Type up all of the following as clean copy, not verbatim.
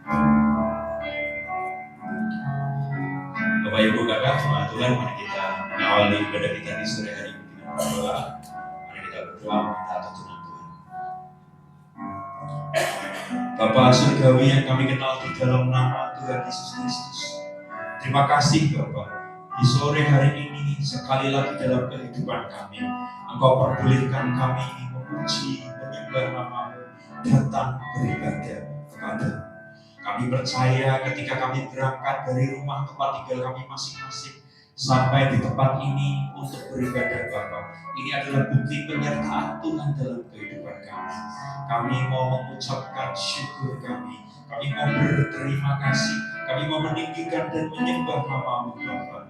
Bapak Ibu Kakak, jemaat Tuhan, mari kita mengawali ibadah kita di sore hari ini dengan berdoa. Mari kita berdoa meminta tuntunan Tuhan. Bapa surgawi yang kami kenal di dalam nama Tuhan Yesus Kristus, terima kasih Bapak. Di sore hari ini sekali lagi dalam kehidupan kami, Engkau perbolehkan kami memuji, menyembah nama-Mu, datang beribadah kepada-Mu. Kami percaya ketika kami berangkat dari rumah tempat tinggal kami masing-masing sampai di tempat ini untuk beribadah Bapa, ini adalah bukti penyertaan Tuhan dalam kehidupan kami. Kami mau mengucapkan syukur kami mau berterima kasih, kami mau meninggikan dan menyembah nama-Mu Bapa.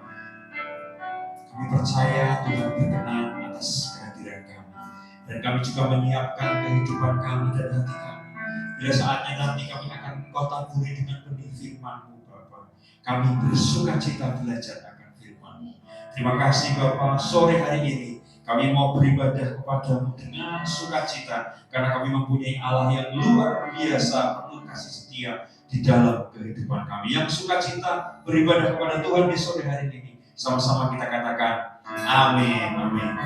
Kami percaya Tuhan berkenan atas kehadiran kami, dan kami juga menyiapkan kehidupan kami dan hati kami. Bila saatnya nanti kami akan Engkau taburi dengan benih firman-Mu Bapa. Kami bersuka cita belajar akan firman-Mu. Terima kasih Bapa, sore hari ini kami mau beribadah kepada-Mu dengan sukacita, karena kami mempunyai Allah yang luar biasa, penuh kasih setia di dalam kehidupan kami. Yang sukacita beribadah kepada Tuhan di sore hari ini, sama-sama kita katakan amin, amin.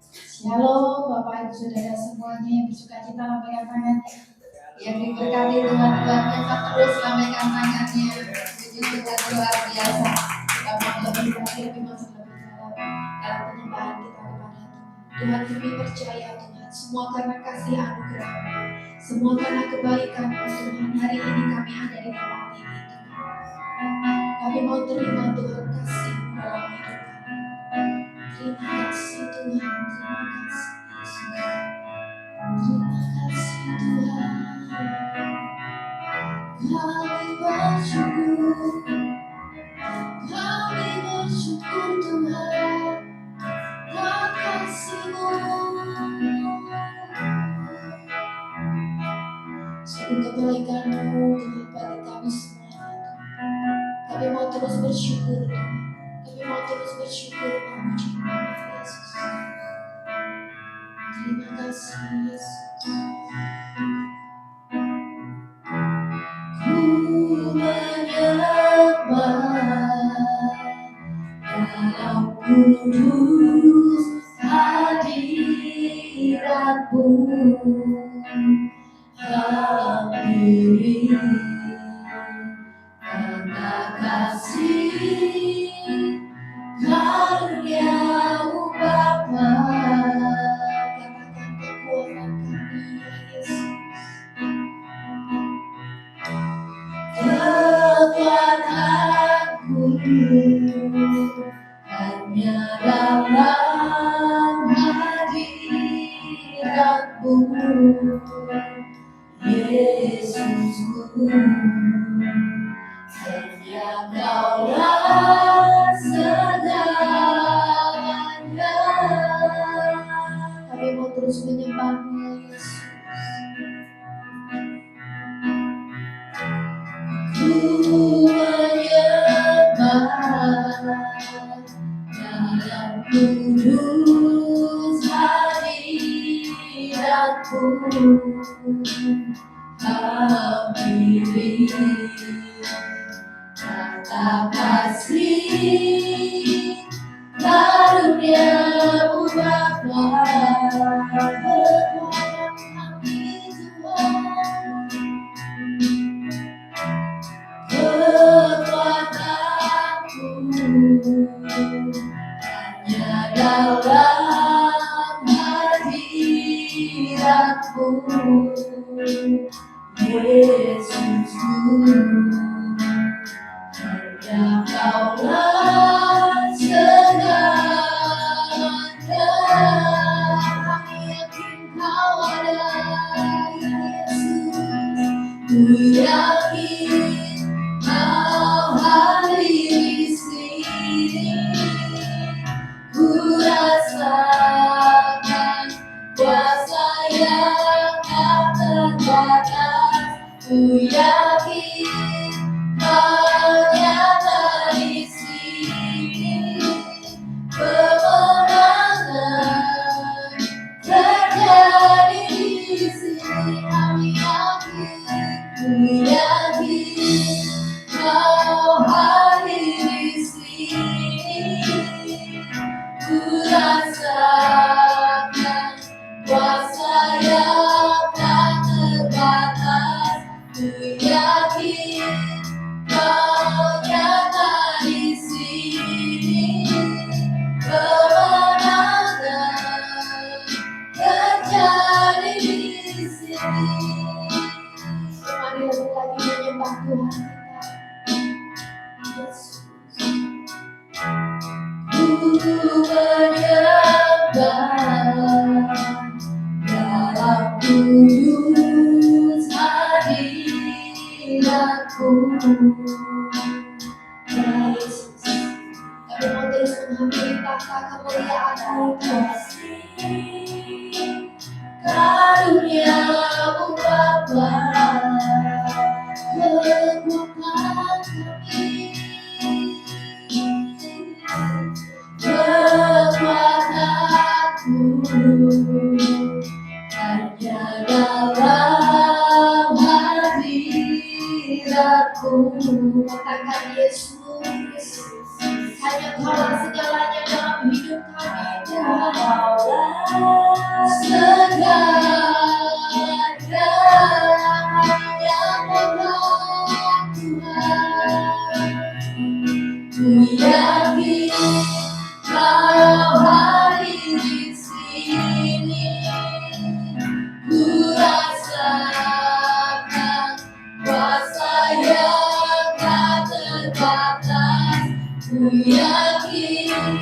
Shalom Bapak Ibu Saudara semuanya yang bersukacita, lambaikan tangannya. Yang diberkati Tuhan yang terus lambaikan tangannya. Puji Tuhan luar biasa. Kita mau lebih masuk lebih dalam penyembahan kita kepada Tuhan. Tuhan, kami percaya Tuhan, semua karena kasih anugerah-Mu, semua karena kebaikan-Mu Tuhan. Hari ini kami ada di tempat ini Tuhan. Kami mau terima Tuhan kasih-Mu dalam hidup kami. Terima kasih Tuhan, terima kasih Yesus. Terima kasih Tuhan. Kami bersyukur, kami bersyukur Tuhan, dan kasih-Mu. Sungguh kebaikan-Mu Tuhan bagi kami semua. Kami mau terus bersyukur Tuhan. Kami mau terus bersyukur memuji nama Yesus. Terima kasih Yesus. Ku menyembah dalam kudus hadirat-Mu. Hampiri karena kasih karunia-Mu Bapa. Katakan kekuatan kami Yesus. Kekuatanku hanya dalam hadirat-Mu Yesusku. Hanya Kaulah segalanya. Kami mau terus menyembah-Mu Yesus. Ku menyembah dalam kudus hadirat-Mu. Hampiri kata kasih karunia-Mu Bapa. Kekuatan kami Tuhan, kekuatanku hanya dalam hadirat-Mu Yesusku. Hanya Kaulah segalanya. Kami yakin Kau ada Yesus. Ku yakin Kau hadir di sini. Ku rasakan kuasa yang tak terbatas. Ku yakin Tuhan kita. Yesus. Ku menyembah dalam kudus hadiratku. Ya Yesus, kami mau terus menghampiri tahta kemuliaan-Mu kasih karunia-Mu Bapa, kekuatan kami, kekuatanku hanya dalam hadiratku. Katakan Yesus, hanya Kaulah segalanya dalam hidup kami Tuhan. Segalanya yang Engkau Tuhan. Ku yakin Kau hadir di sini. Ku rasakan kuasa yang tak terbatas. Ku yakin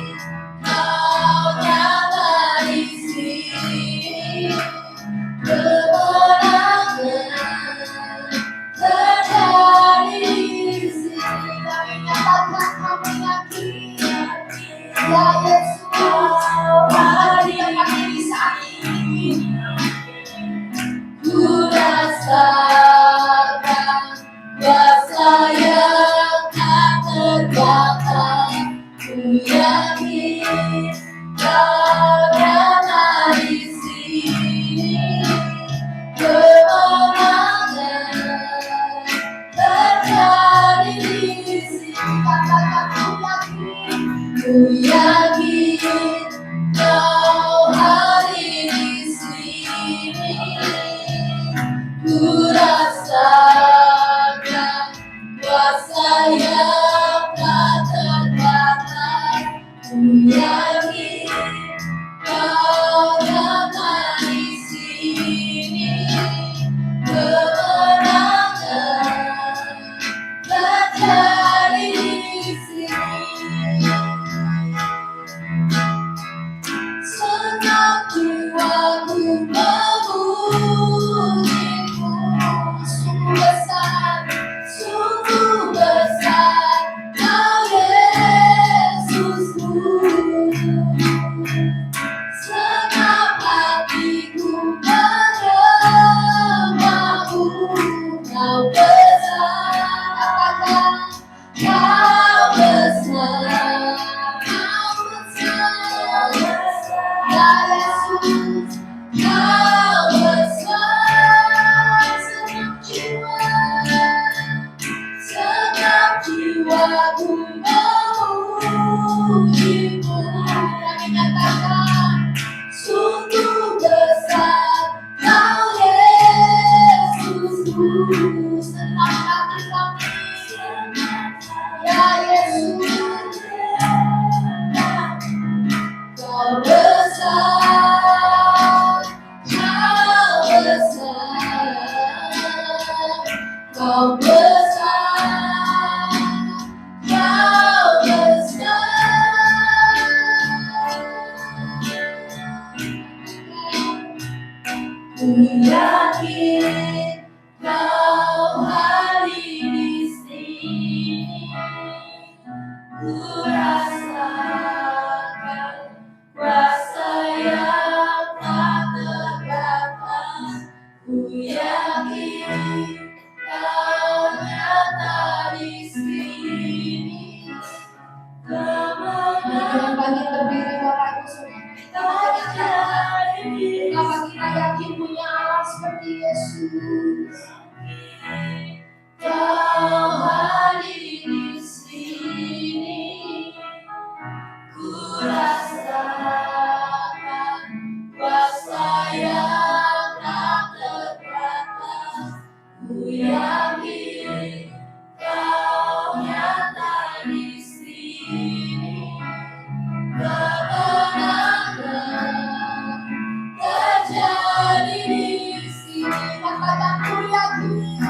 Kau nyata di sini. Kemenangan terjadi di sini. Kami nyatakan kami yakin, ya Yesus, Kau hadir di saat ini. Ku rasakan kuasa yang tak terbatas. Ku yakin Kau nyata di sini. Kemenangan terjadi di sini. Katakan ku yakin Kau hadir di sini. Ku rasakan kuasa yang tak terbatas. Ku yakin Kau nyata di sini. Kemenangan terjadi di sini. Senang jiwaku memujimu. Sungguh besar Kau Yesusku. Senang hatiku menyembahmu. Kau besar, katakan Kau besar, Kau besar, ya Yesus, Kau besar. Senang jiwaku memujimu. Kami nyatakan sungguh besar Kau Yesusku. Senang hati kami, ya Yesus, Kau besar, Kau besar, Kau besar, Kau besar. Ku yakin Kau hadir di sini. Ku rasakan kuasa yang tak terbatas. Ku yakin Kau nyata di sini. Kemenangan bagi terdiri Bapak Ibu Saudara. Apa kita yakin punya Allah seperti Yesus? Kau hadir di sini. Ku rasakan kuasa yang tak terbatas. Ku yakin Kau nyata di sini. Kemenangan terjadi di sini. Katakan ku yakin.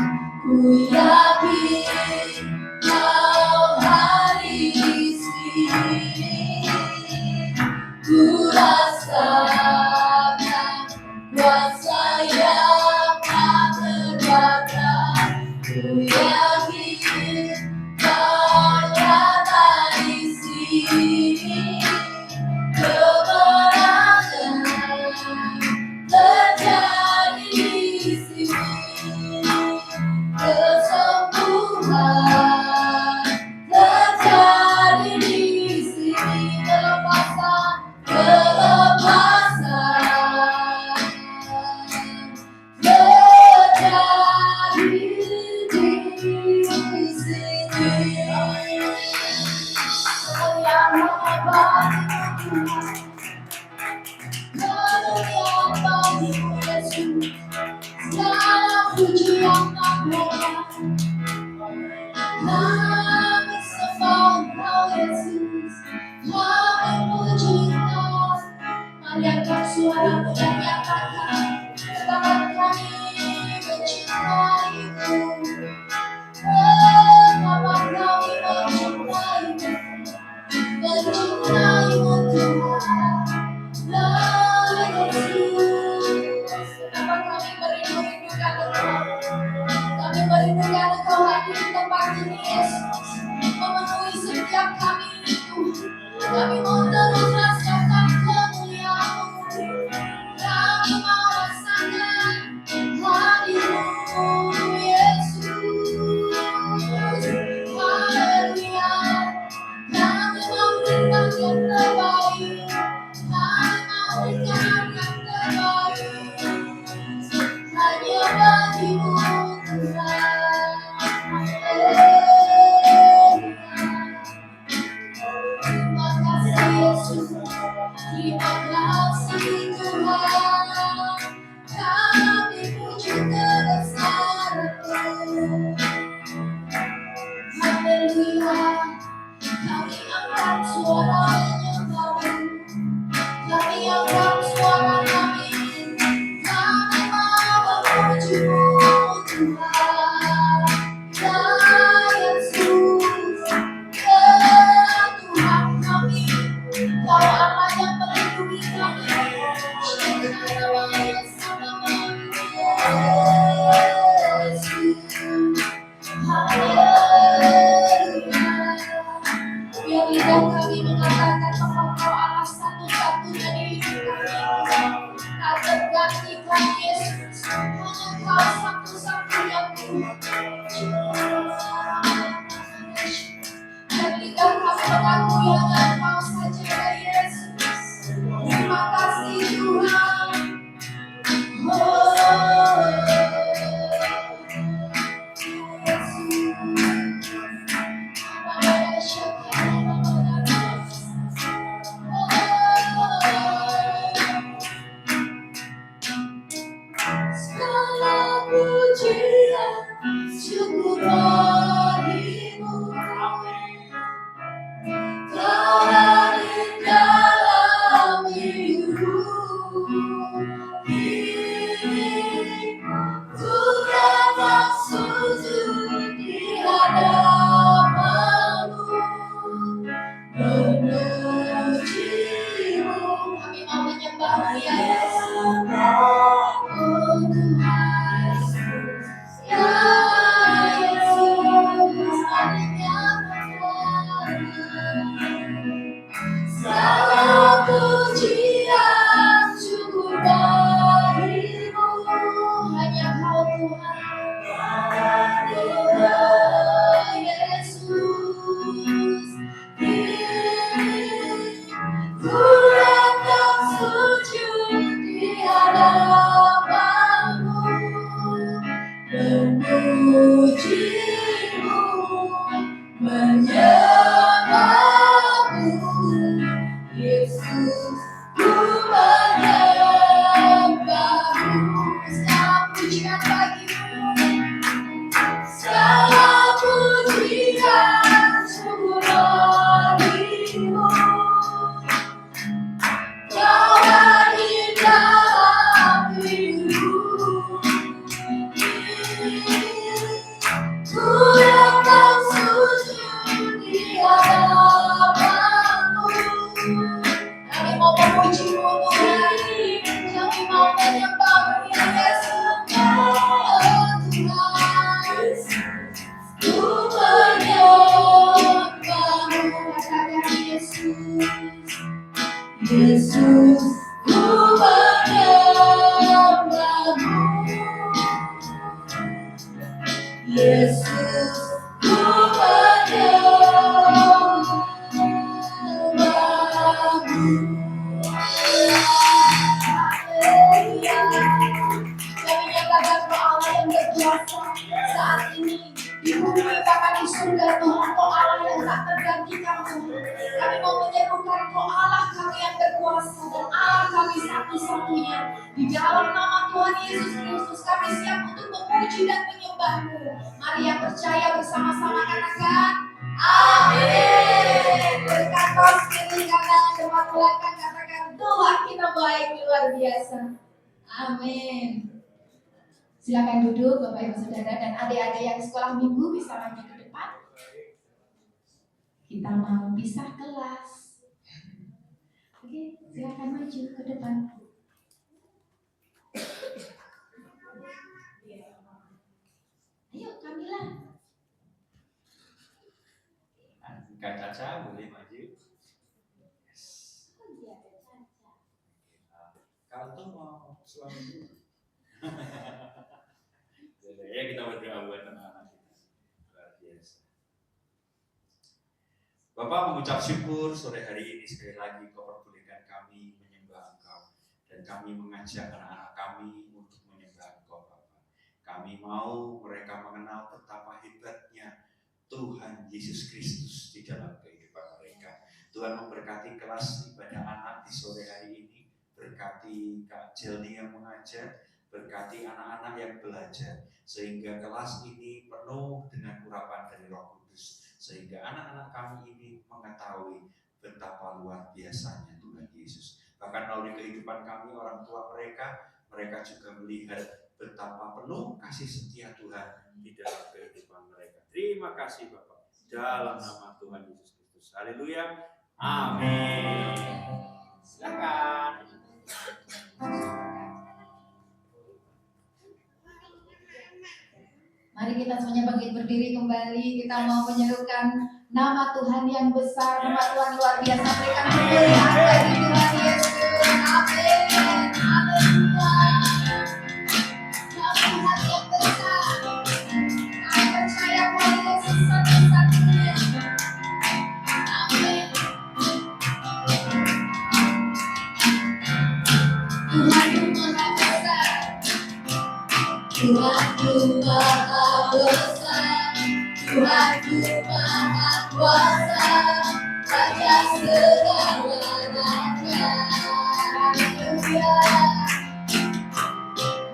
hati. Di dalam nama Tuhan Yesus Kristus kami siap untuk memuji dan menyembah-Mu. Mari yang percaya bersama-sama katakan amin. Berkat kos kiri kanan depan belakang katakan Tuhan kita baik luar biasa. Amin. Silakan duduk Bapak Ibu Saudara dan adik-adik yang sekolah minggu bisa maju ke depan. Kita mau pisah kelas. Oke, silakan maju ke depan. Ayo Kamila. Kak Caca boleh maju. Oh iya, ada Caca. Kalau tuh mau suami. Ya kita berdoa buat anak-anak kita. Luar biasa. Bapak mengucap syukur sore hari ini sekali lagi Kau perbolehkan kami menyembah Engkau dan kami mengajak anak-anak kami untuk menyembah Engkau Bapak. Kami mau mereka mengenal betapa hebatnya Tuhan Yesus Kristus di dalam kehidupan mereka. Tuhan memberkati kelas ibadah anak di sore hari ini, berkati Kak Jelni yang mengajar, berkati anak-anak yang belajar, sehingga kelas ini penuh dengan urapan dari Roh Kudus, sehingga anak-anak kami ini mengetahui betapa luar biasanya Tuhan Yesus. Bahkan melalui kehidupan kami, orang tua mereka juga melihat betapa penuh kasih setia Tuhan di dalam kehidupan mereka. Terima kasih Bapak, dalam nama Tuhan Yesus Kristus. Haleluya. Amin. Silakan. Mari kita semuanya bangkit berdiri kembali. Kita mau menyerukan nama Tuhan yang besar, nama Tuhan luar biasa. Berikan kemuliaan bagi Tuhan Yesus. Amin. Haleluya. Nama Tuhan yang besar. Kami percaya bahwa Yesus satu-satunya. Amin. Tuhanku maha besar. Tuhanku maha besar, Tuhanku maha kuasa, Raja segala raja. Haleluya.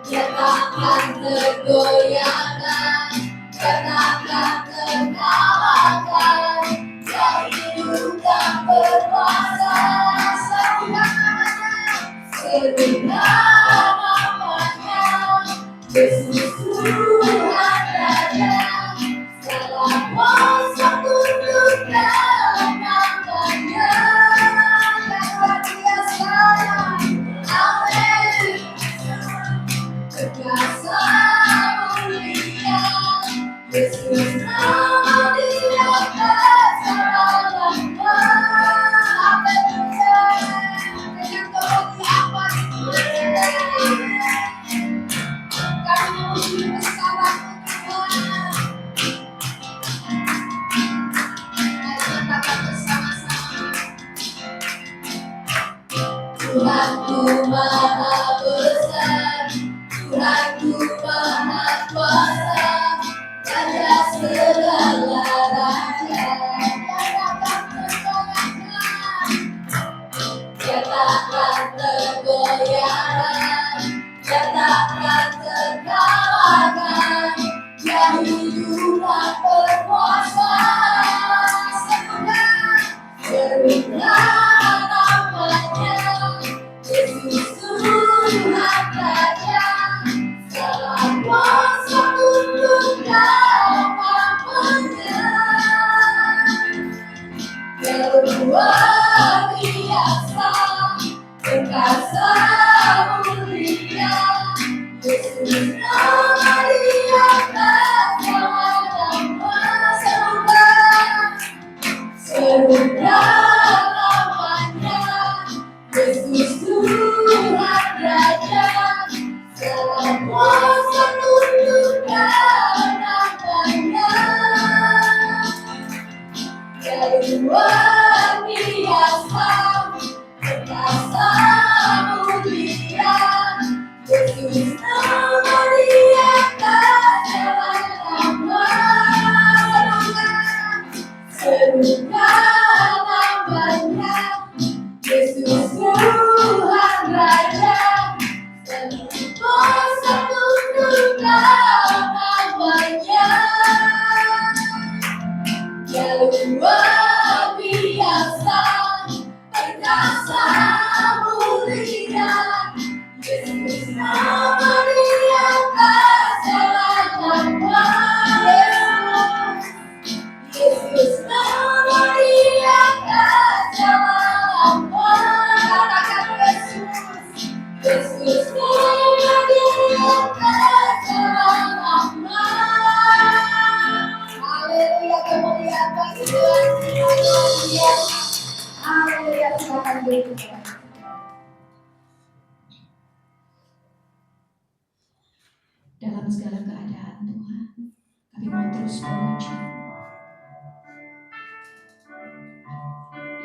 Dia takkan tergoyahkan, dia takkan terkalahkan, dia hidup dan berkuasa. Serukan namanya, Yesus Tuhan Raja, segala kuasa tunduk dalam namanya. Yang luar biasa, amin. Berkuasa mulia, Yesus nama di atas segala-galanya. Haleluya. Dengan kemuliaan kami memuji bersama Tuhan. Mari kita bersama-sama. Tuhanku maha besar, Tuhanku maha kuasa, Raja segala raja. Dia takkan tergoyahkan, dia takkan terkalahkan, dia hidup dan berkuasa. Serukan namanya, Yesus Tuhan Raja, segala kuasa tunduk dalam namanya. Dia luar biasa, berkuasa mulia, Yesus nama di atas segala nama. Serukan namanya, Haleluya, kemuliaan bagi Tuhan. Haleluya. Haleluya, silakan duduk. Dalam segala keadaan Tuhan, kami mau terus memuji.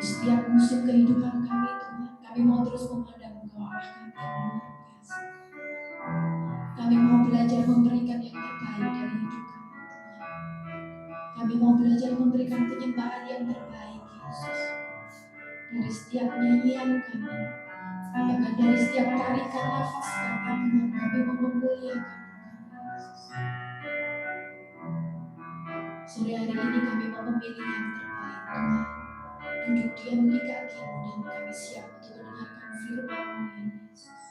Di setiap musim kehidupan kami Tuhan, kami mau terus memandang Engkau Allah kami yang luar biasa. Kami mau belajar memberikan yang terbaik dari hidup kami Tuhan. Kami mau belajar memberikan penyembahan yang terbaik Yesus. Dari setiap nyanyian kami, bahkan dari setiap tarikan nafas kami Tuhan, kami mau memuliakan Engkau Yesus. Sore hari ini kami mau memilih yang terbaik Tuhan. Duduk diam di kaki-Mu dan kami siap untuk mendengarkan firman-Mu ya Yesus.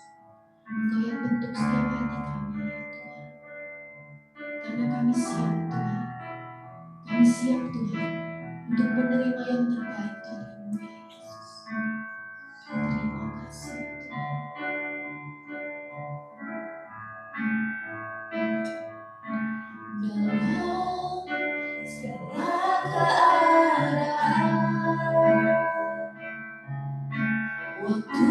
Engkau yang bentuk setiap hati kami ya Tuhan. Karena kami siap Tuhan. Kami siap Tuhan untuk menerima yang terbaik dari-Mu ya Yesus. Terima kasih Tuhan. Dalam segala keadaan, waktu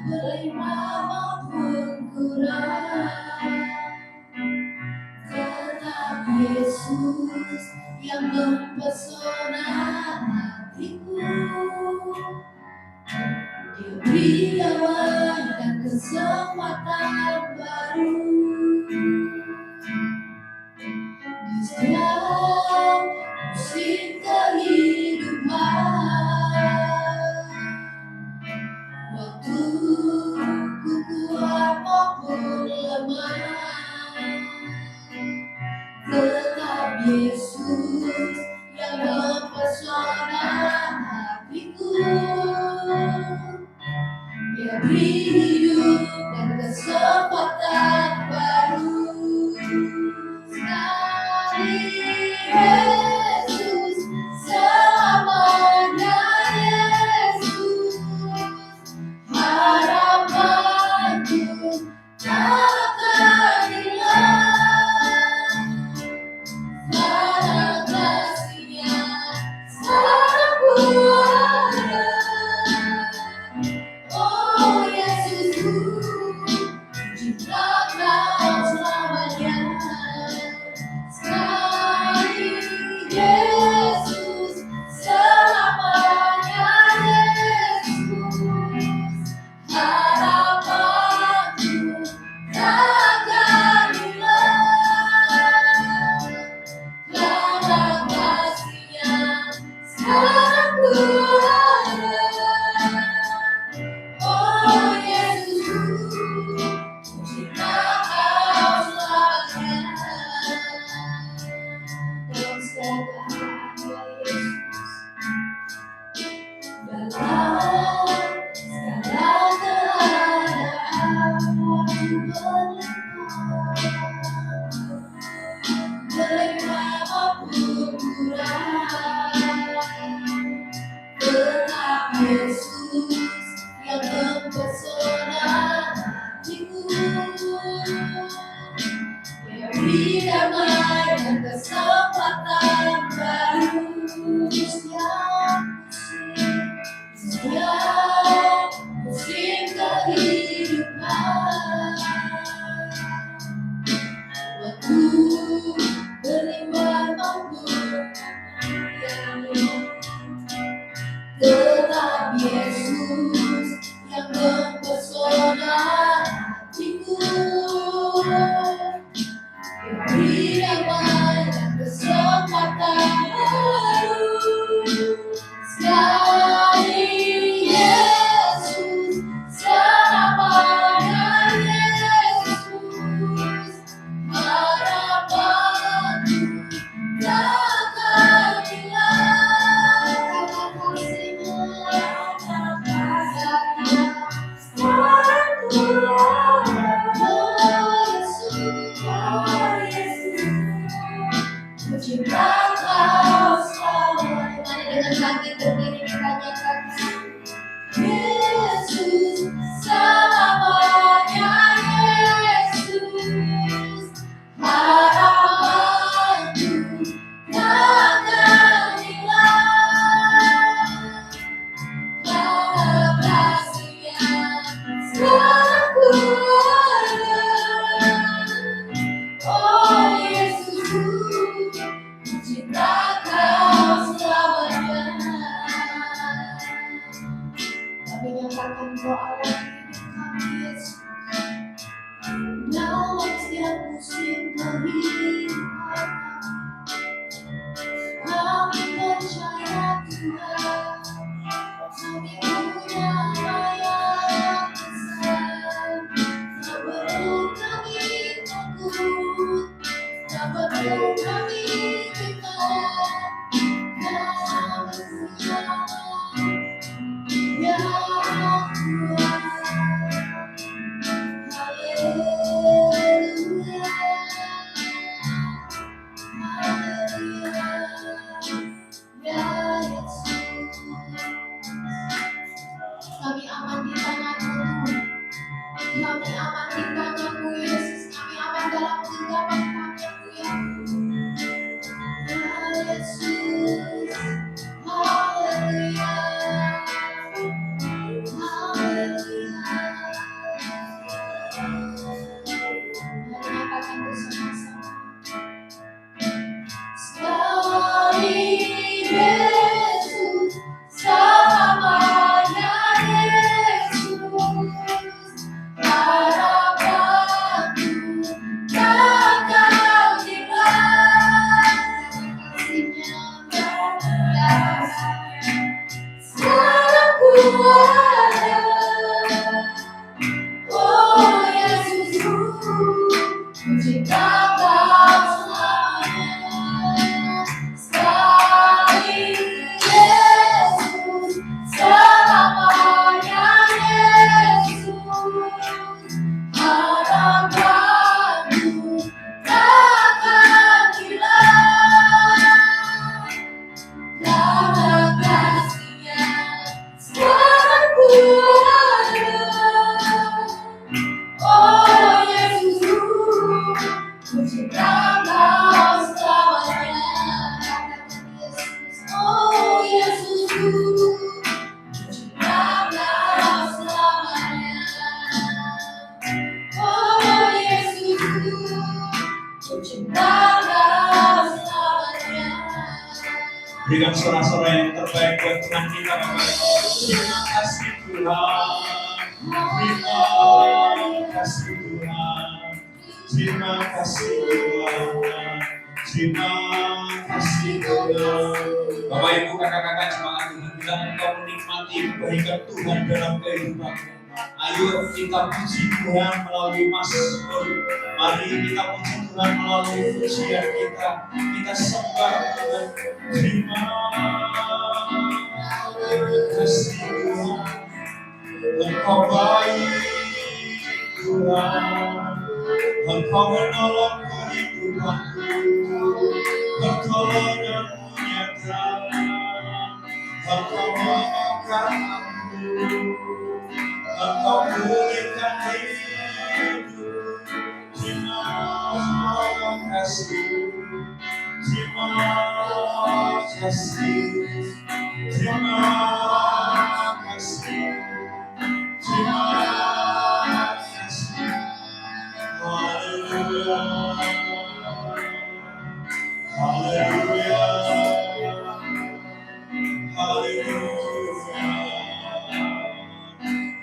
berlimpah maupun kurang, tetap Yesus yang mempesona hatiku. Dia beri awal dan kesempatan baru di setiap musim kehidupan. Waktu ku kuat maupun lemah, tetap Yesus yang mempesona hatiku. Dia beri hidup dan kesempatan baru. Sekali Yesus, selamanya Yesus, harapanku tak akan setiap musim kehidupan kami percaya Tuhan, kami punya Allah yang besar. Tak perlu kami takut, tak perlu kami gentar, karena punya yang kuat. Haleluya, haleluya, ya Yesus. Kami aman di tangan-Mu, kami aman di tangan-Mu Yesus, kami aman dalam genggaman tangan-Mu ya Yesus. Haleluya, haleluya. Mari katakan bersama-sama. Sekali Yesus, selamanya Yesus, harapanku takkan hilang, kasih-Nya berdasar. Sekarang ku ada, oh Yesusku, menciptakan selamanya. Sekali Yesus, selamanya Yesus, harapanku takkan hilang, karena kasih-Nya sekarang ku ada. Oh Yesusku, menciptakan selamanya. Oh Yesusku, menciptakan selamanya. Oh Yesusku, menciptakan selamanya. Berikan suara-suara yang terbaik buat Tuhan kita, Bapak. Terima kasih Tuhan. Terima kasih Tuhan. Terima kasih Tuhan. Terima kasih Tuhan. Bapak Ibu kakak-kakak jemaat Tuhan, bila engkau menikmati kebaikan Tuhan dalam kehidupanmu, ayo kita puji Tuhan melalui mazmur. Mari kita puji Tuhan melalui pujian kita. Kita sembah Tuhan. Terima kasih Tuhan. Engkau baik Tuhan. Engkau menolong kehidupanku. Pertolongan-Mu nyata. Engkau mengangkat aku. Engkau pulihkan hidup. Terima kasih. Terima kasih. Terima kasih. Terima kasih. Haleluya. Haleluya. Haleluya.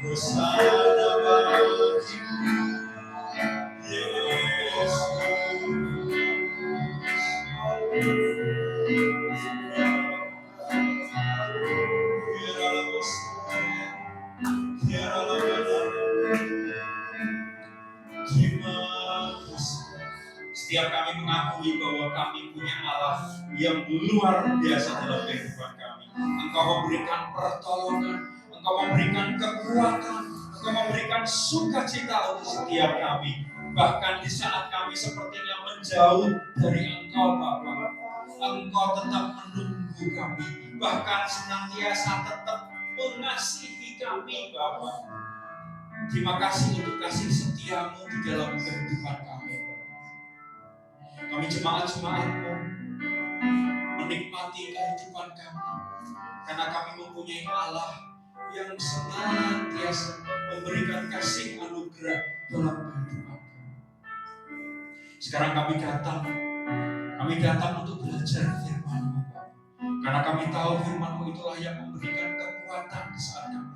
Hosana bagimu, Yesus. Setiap kami mengakui bahwa kami punya Allah yang luar biasa dalam kehidupan kami. Engkau memberikan pertolongan, Engkau memberikan kekuatan, Engkau memberikan sukacita untuk setiap kami. Bahkan di saat kami sepertinya menjauh dari Engkau Bapa, Engkau tetap menunggu kami. Bahkan senantiasa tetap mengasihi kami Bapa. Terima kasih untuk kasih setiamu di dalam kehidupan kami. Kami jemaat-jemaat-Mu menikmati kehidupan kami karena kami mempunyai Allah yang senantiasa memberikan kasih anugerah dalam kehidupan kami. Sekarang kami datang untuk belajar firman-Mu, karena kami tahu firman-Mu itulah yang memberikan kekuatan di saat kami,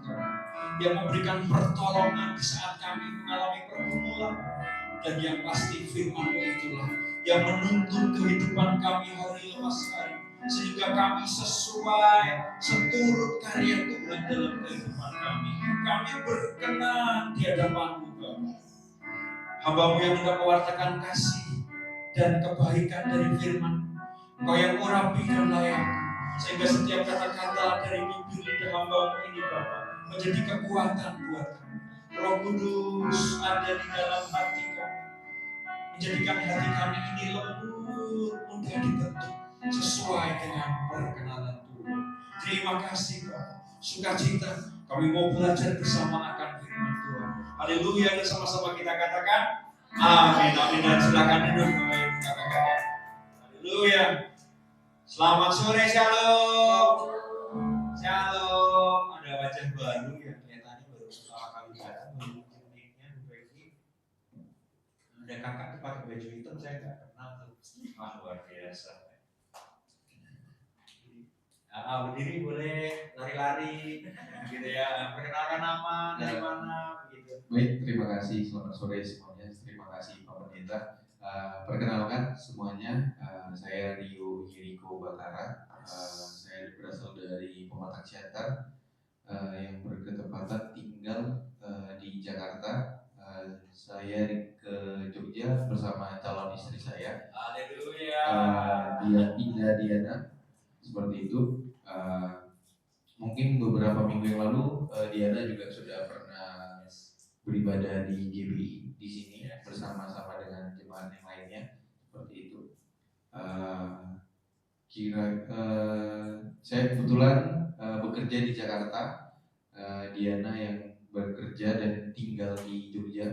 yang memberikan pertolongan di saat kami mengalami pergumulan. Dan yang pasti firman-Mu itulah yang menuntun kehidupan kami hari lepas hari, sehingga kami sesuai seturut karya Tuhan dalam kehidupan kami. Kami berkenan di hadapan-Mu, Bapa. Hamba-Mu yang hendak mewartakan kasih dan kebaikan dari firman, Engkau yang urapi dan layak, sehingga setiap kata-kata dari bibir lidah hamba-Mu ini, Bapa, menjadi kekuatan buat kami. Roh Kudus ada di dalam hati kami, menjadikan hati kami ini lembut, mudah dibentuk sesuai dengan perkenanan Tuhan. Terima kasih, Bapa. Sukacita kami mau belajar bersama akan firman Tuhan. Haleluya, dan sama-sama kita katakan amin, amin, dan silakan duduk Bapak Ibu kakak-kakak. Haleluya. Selamat sore, shalom. Shalom. Ada wajah baru yang kelihatannya baru pertama kali datang, menunjuk mic-nya Bapak Ibu. Ada kakak tuh pakai baju hitam, saya nggak kenal tuh. Wah, luar biasa. Berdiri boleh, lari-lari, gitu ya. Perkenalkan nama, dari mana, begitu. Baik, terima kasih. Selamat sore semuanya. Terima kasih Pak Pendeta. Perkenalkan semuanya, saya Rio Hiriko Batara. Saya berasal dari Pematang Siantar yang berketepatan tinggal di Jakarta. Saya ke Jogja bersama calon istri saya. Haleluya. Dia Indah Diana, seperti itu. Mungkin beberapa minggu yang lalu Diana juga sudah pernah beribadah di GBI di sini bersama-sama dengan jemaat yang lainnya, seperti itu. Saya kebetulan bekerja di Jakarta, Diana yang bekerja dan tinggal di Jogja,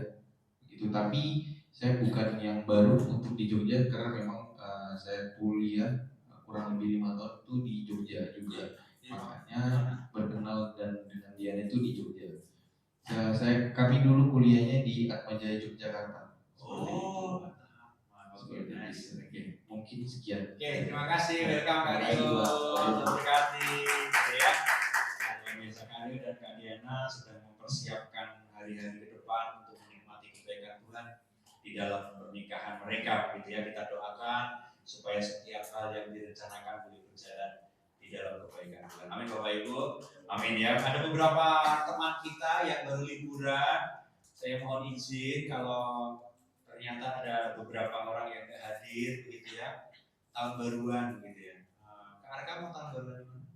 gitu. Tapi saya bukan yang baru untuk di Jogja, karena memang saya kuliah kurang lebih 5 tahun itu di Jogja juga. Makanya berkenal dan dengan Diana itu di Jogja. Kami dulu kuliahnya di Atmajaya Yogyakarta. Oh, Oke, mungkin sekian. Oke, terima kasih. Welcome Kak Rio. Terima ya. Biasa Kak Rio dan Kak Diana sedang mempersiapkan hari-hari ke depan untuk menikmati kebaikan Tuhan di dalam pernikahan mereka. Begitu ya, kita doakan supaya setiap hal yang direncanakan boleh berjalan di dalam kebaikan Tuhan. Amin Bapak Ibu. Amin ya. Ada beberapa teman kita yang baru liburan. Saya mohon izin kalau ternyata ada beberapa orang yang tidak hadir, begitu ya. Tahun baruan, begitu ya. Kak Arka mau tahun baruan di mana?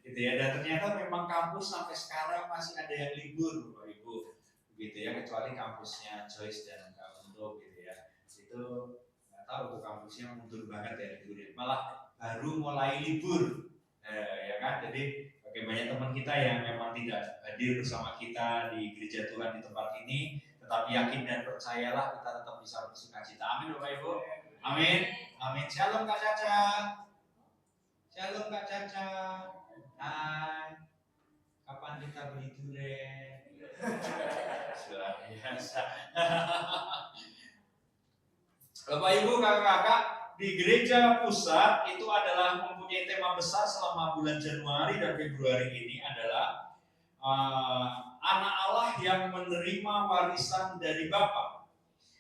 Gitu ya. Dan ternyata memang kampus sampai sekarang masih ada yang libur, Bapak Ibu. Begitu ya. Kecuali kampusnya Joyce dan Kak Undo, gitu ya. Itu nggak tahu kampusnya mundur banget ya liburnya. Malah baru mulai libur, ya kan? Jadi bagi banyak teman kita yang memang tidak hadir bersama kita di gereja Tuhan di tempat ini, tetapi yakin dan percayalah kita tetap bisa bersukacita. Amin Bapak Ibu. Amin. Amin. Shalom Kak Caca. Shalom Kak Caca. Hai. Kapan kita beli durian? Luar biasa. Bapak Ibu, kakak-kakak, di gereja pusat itu adalah mempunyai tema besar selama bulan Januari dan Februari ini adalah anak Allah yang menerima warisan dari Bapa.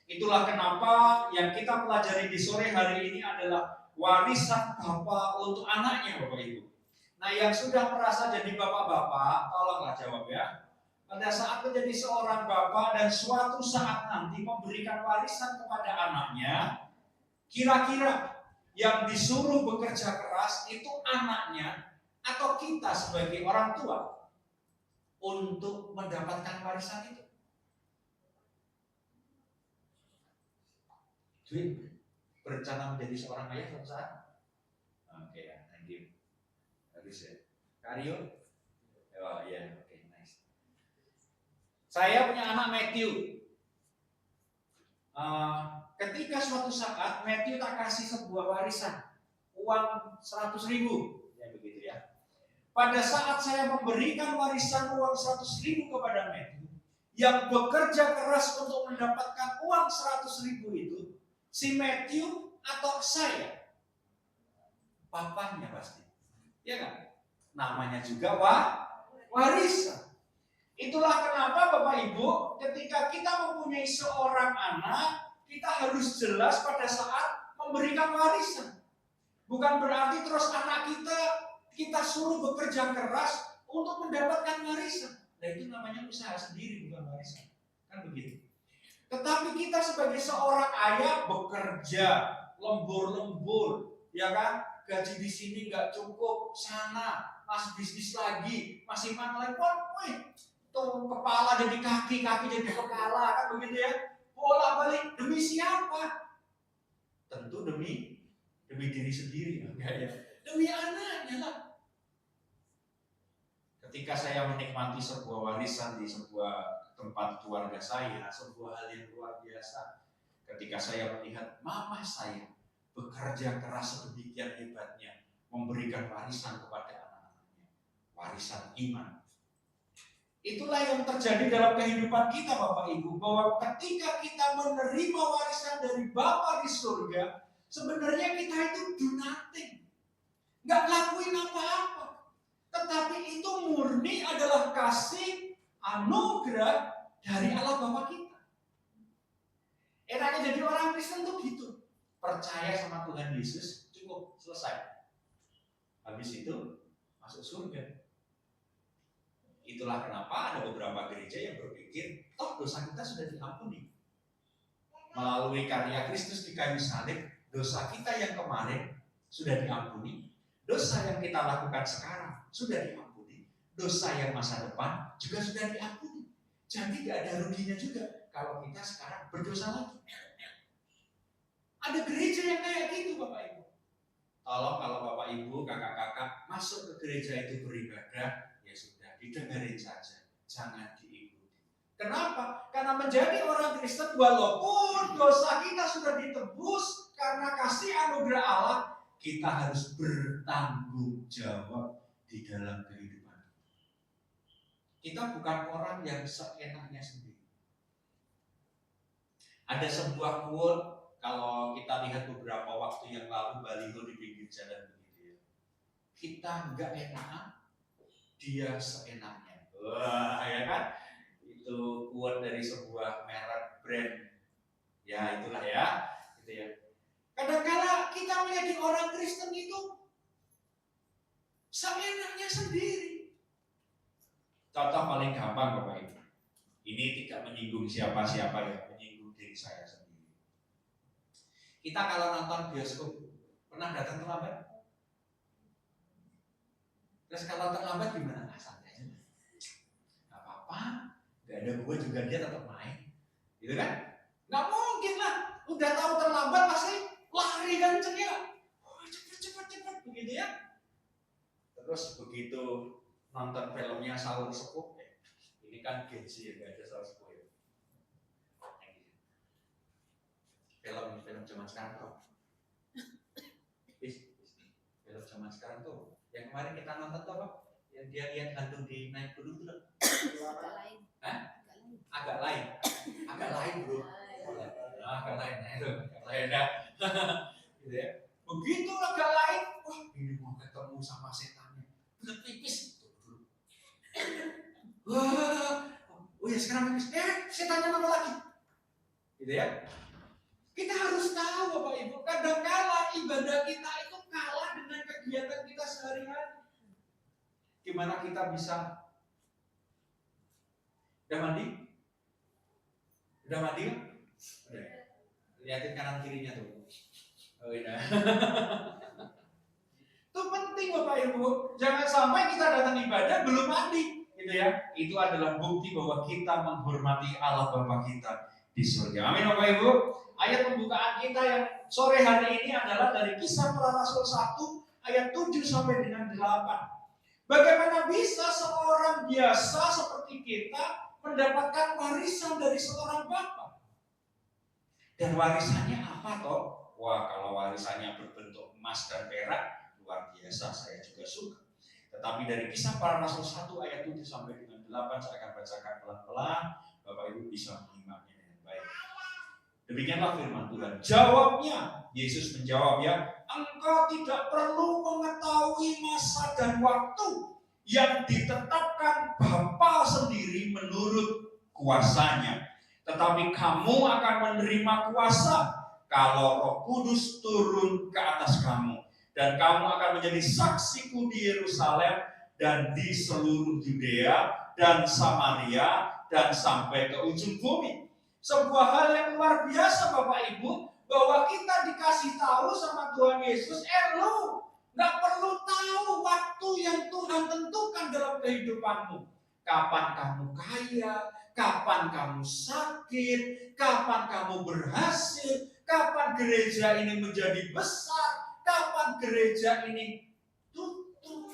Itulah kenapa yang kita pelajari di sore hari ini adalah warisan Bapa untuk anaknya, Bapak Ibu. Nah, yang sudah merasa jadi bapak-bapak, tolonglah jawab ya. Pada saat menjadi seorang bapak dan suatu saat nanti memberikan warisan kepada anaknya, kira-kira yang disuruh bekerja keras itu anaknya atau kita sebagai orang tua untuk mendapatkan warisan itu? Jadi berencana menjadi seorang ayah suatu saat? Oke ya, thank you. Bagus ya. Karyo? Oh iya, oke, nice. Saya punya anak Matthew. Ketika suatu saat Matthew tak kasih sebuah warisan, uang 100.000, ya begitu ya. Pada saat saya memberikan warisan uang 100.000 kepada Matthew, yang bekerja keras untuk mendapatkan uang 100.000 itu, si Matthew atau saya? Papanya pasti, ya kan? Namanya juga warisan. Itulah kenapa Bapak Ibu, ketika kita mempunyai seorang anak, kita harus jelas pada saat memberikan warisan. Bukan berarti terus anak kita suruh bekerja keras untuk mendapatkan warisan. Nah itu namanya usaha sendiri, bukan warisan. Kan begitu. Tetapi kita sebagai seorang ayah bekerja lembur-lembur, ya kan? Gaji di sini nggak cukup, sana masih bisnis lagi, masih mana lagi, tuh kepala jadi kaki, kaki jadi kepala, kan begitu ya? Bolak-balik demi siapa? Tentu demi diri sendiri, enggak ya? Demi anaknya lah. Ketika saya menikmati sebuah warisan di sebuah tempat keluarga saya, sebuah hal yang luar biasa. Ketika saya melihat mama saya bekerja keras sedemikian hebatnya, memberikan warisan kepada anak-anaknya, warisan iman. Itulah yang terjadi dalam kehidupan kita Bapak Ibu, bahwa ketika kita menerima warisan dari Bapa di surga, sebenarnya kita itu do nothing, nggak lakuin apa-apa, tetapi itu murni adalah kasih anugerah dari Allah Bapa kita. Enaknya jadi orang Kristen tuh gitu, percaya sama Tuhan Yesus, cukup, selesai. Habis itu masuk surga. Itulah kenapa ada beberapa gereja yang berpikir, toh dosa kita sudah diampuni. Melalui karya Kristus di kayu salib, dosa kita yang kemarin sudah diampuni, dosa yang kita lakukan sekarang sudah diampuni, dosa yang masa depan juga sudah diampuni. Jadi gak ada ruginya juga kalau kita sekarang berdosa lagi. Ada gereja yang kayak gitu Bapak Ibu. Tolong kalau Bapak Ibu, kakak-kakak masuk ke gereja itu beribadah, ya sudah, didengarin saja, jangan diikuti. Kenapa? Karena menjadi orang Kristen walaupun dosa kita sudah ditebus karena kasih anugerah Allah, kita harus bertanggung jawab di dalam kehidupan. Kita bukan orang yang seenaknya sendiri. Ada sebuah quote, kalau kita lihat beberapa waktu yang lalu baliho di pinggir jalan begitu ya. Kita enggak enakan, dia seenaknya. Wah, ya kan? Itu quote dari sebuah merek brand. Ya, itulah ya. Gitu ya. Kadang-kala kita menjadi orang Kristen itu seenaknya sendiri. Contoh paling gampang Bapak Ibu. Ini tidak menyinggung siapa-siapa ya, menyinggung diri saya sendiri. Kita kalau nonton bioskop, pernah datang terlambat? Terus kalau terlambat gimana? Santai aja. Gak apa-apa, gak ada gua juga dia tetap main. Gitu kan? Gak mungkin lah, udah tahu terlambat pasti lari kenceng ya. Oh, cepet, begitu ya. Terus begitu nonton filmnya Sahur Sepuh, ini kan Gen Z ya, gak ada Sahur Sepuh ya. Film zaman sekarang tuh. Film zaman sekarang tuh. Yang kemarin kita nonton tuh apa? Yang dia lihat hantu di naik gunung tuh. Agak lain. Hah? Agak lain. Agak lain bro. Agak lain. Nah itu. Agak lain ya. Gitu ya. Begitu agak lain. Wah ini mau ketemu sama setannya. Udah pipis. Wah. Oh ya sekarang pipis. Setannya mana lagi? Gitu ya. Kita harus tahu Bapak Ibu, kadang-kala ibadah kita itu kalah dengan kegiatan kita sehari-hari. Gimana kita bisa? Udah mandi? Udah mandi kan? Udah. Lihatin kanan kirinya tuh. Oh iya. Itu penting Bapak Ibu. Jangan sampai kita datang ibadah belum mandi, gitu ya. Itu adalah bukti bahwa kita menghormati Allah Bapa kita di surga. Amin Bapak Ibu. Ayat pembukaan kita yang sore hari ini adalah dari Kisah Para Rasul 1 ayat 7 sampai dengan 8. Bagaimana bisa seorang biasa seperti kita mendapatkan warisan dari seorang bapa? Dan warisannya apa toh? Wah, kalau warisannya berbentuk emas dan perak, luar biasa, saya juga suka. Tetapi dari Kisah Para Rasul 1 ayat 7 sampai dengan 8 saya akan bacakan pelan-pelan, Bapak Ibu bisa menyimaknya dengan baik. Demikianlah firman Tuhan. Jawabnya, Yesus menjawab ya, engkau tidak perlu mengetahui masa dan waktu yang ditetapkan Bapa sendiri kuasanya. Tetapi kamu akan menerima kuasa kalau Roh Kudus turun ke atas kamu. Dan kamu akan menjadi saksiku di Yerusalem dan di seluruh Yudea dan Samaria dan sampai ke ujung bumi. Sebuah hal yang luar biasa Bapak Ibu, bahwa kita dikasih tahu sama Tuhan Yesus, lu nggak perlu tahu waktu yang Tuhan tentukan dalam kehidupanmu. Kapan kamu kaya, kapan kamu sakit, kapan kamu berhasil, kapan gereja ini menjadi besar, kapan gereja ini tutup,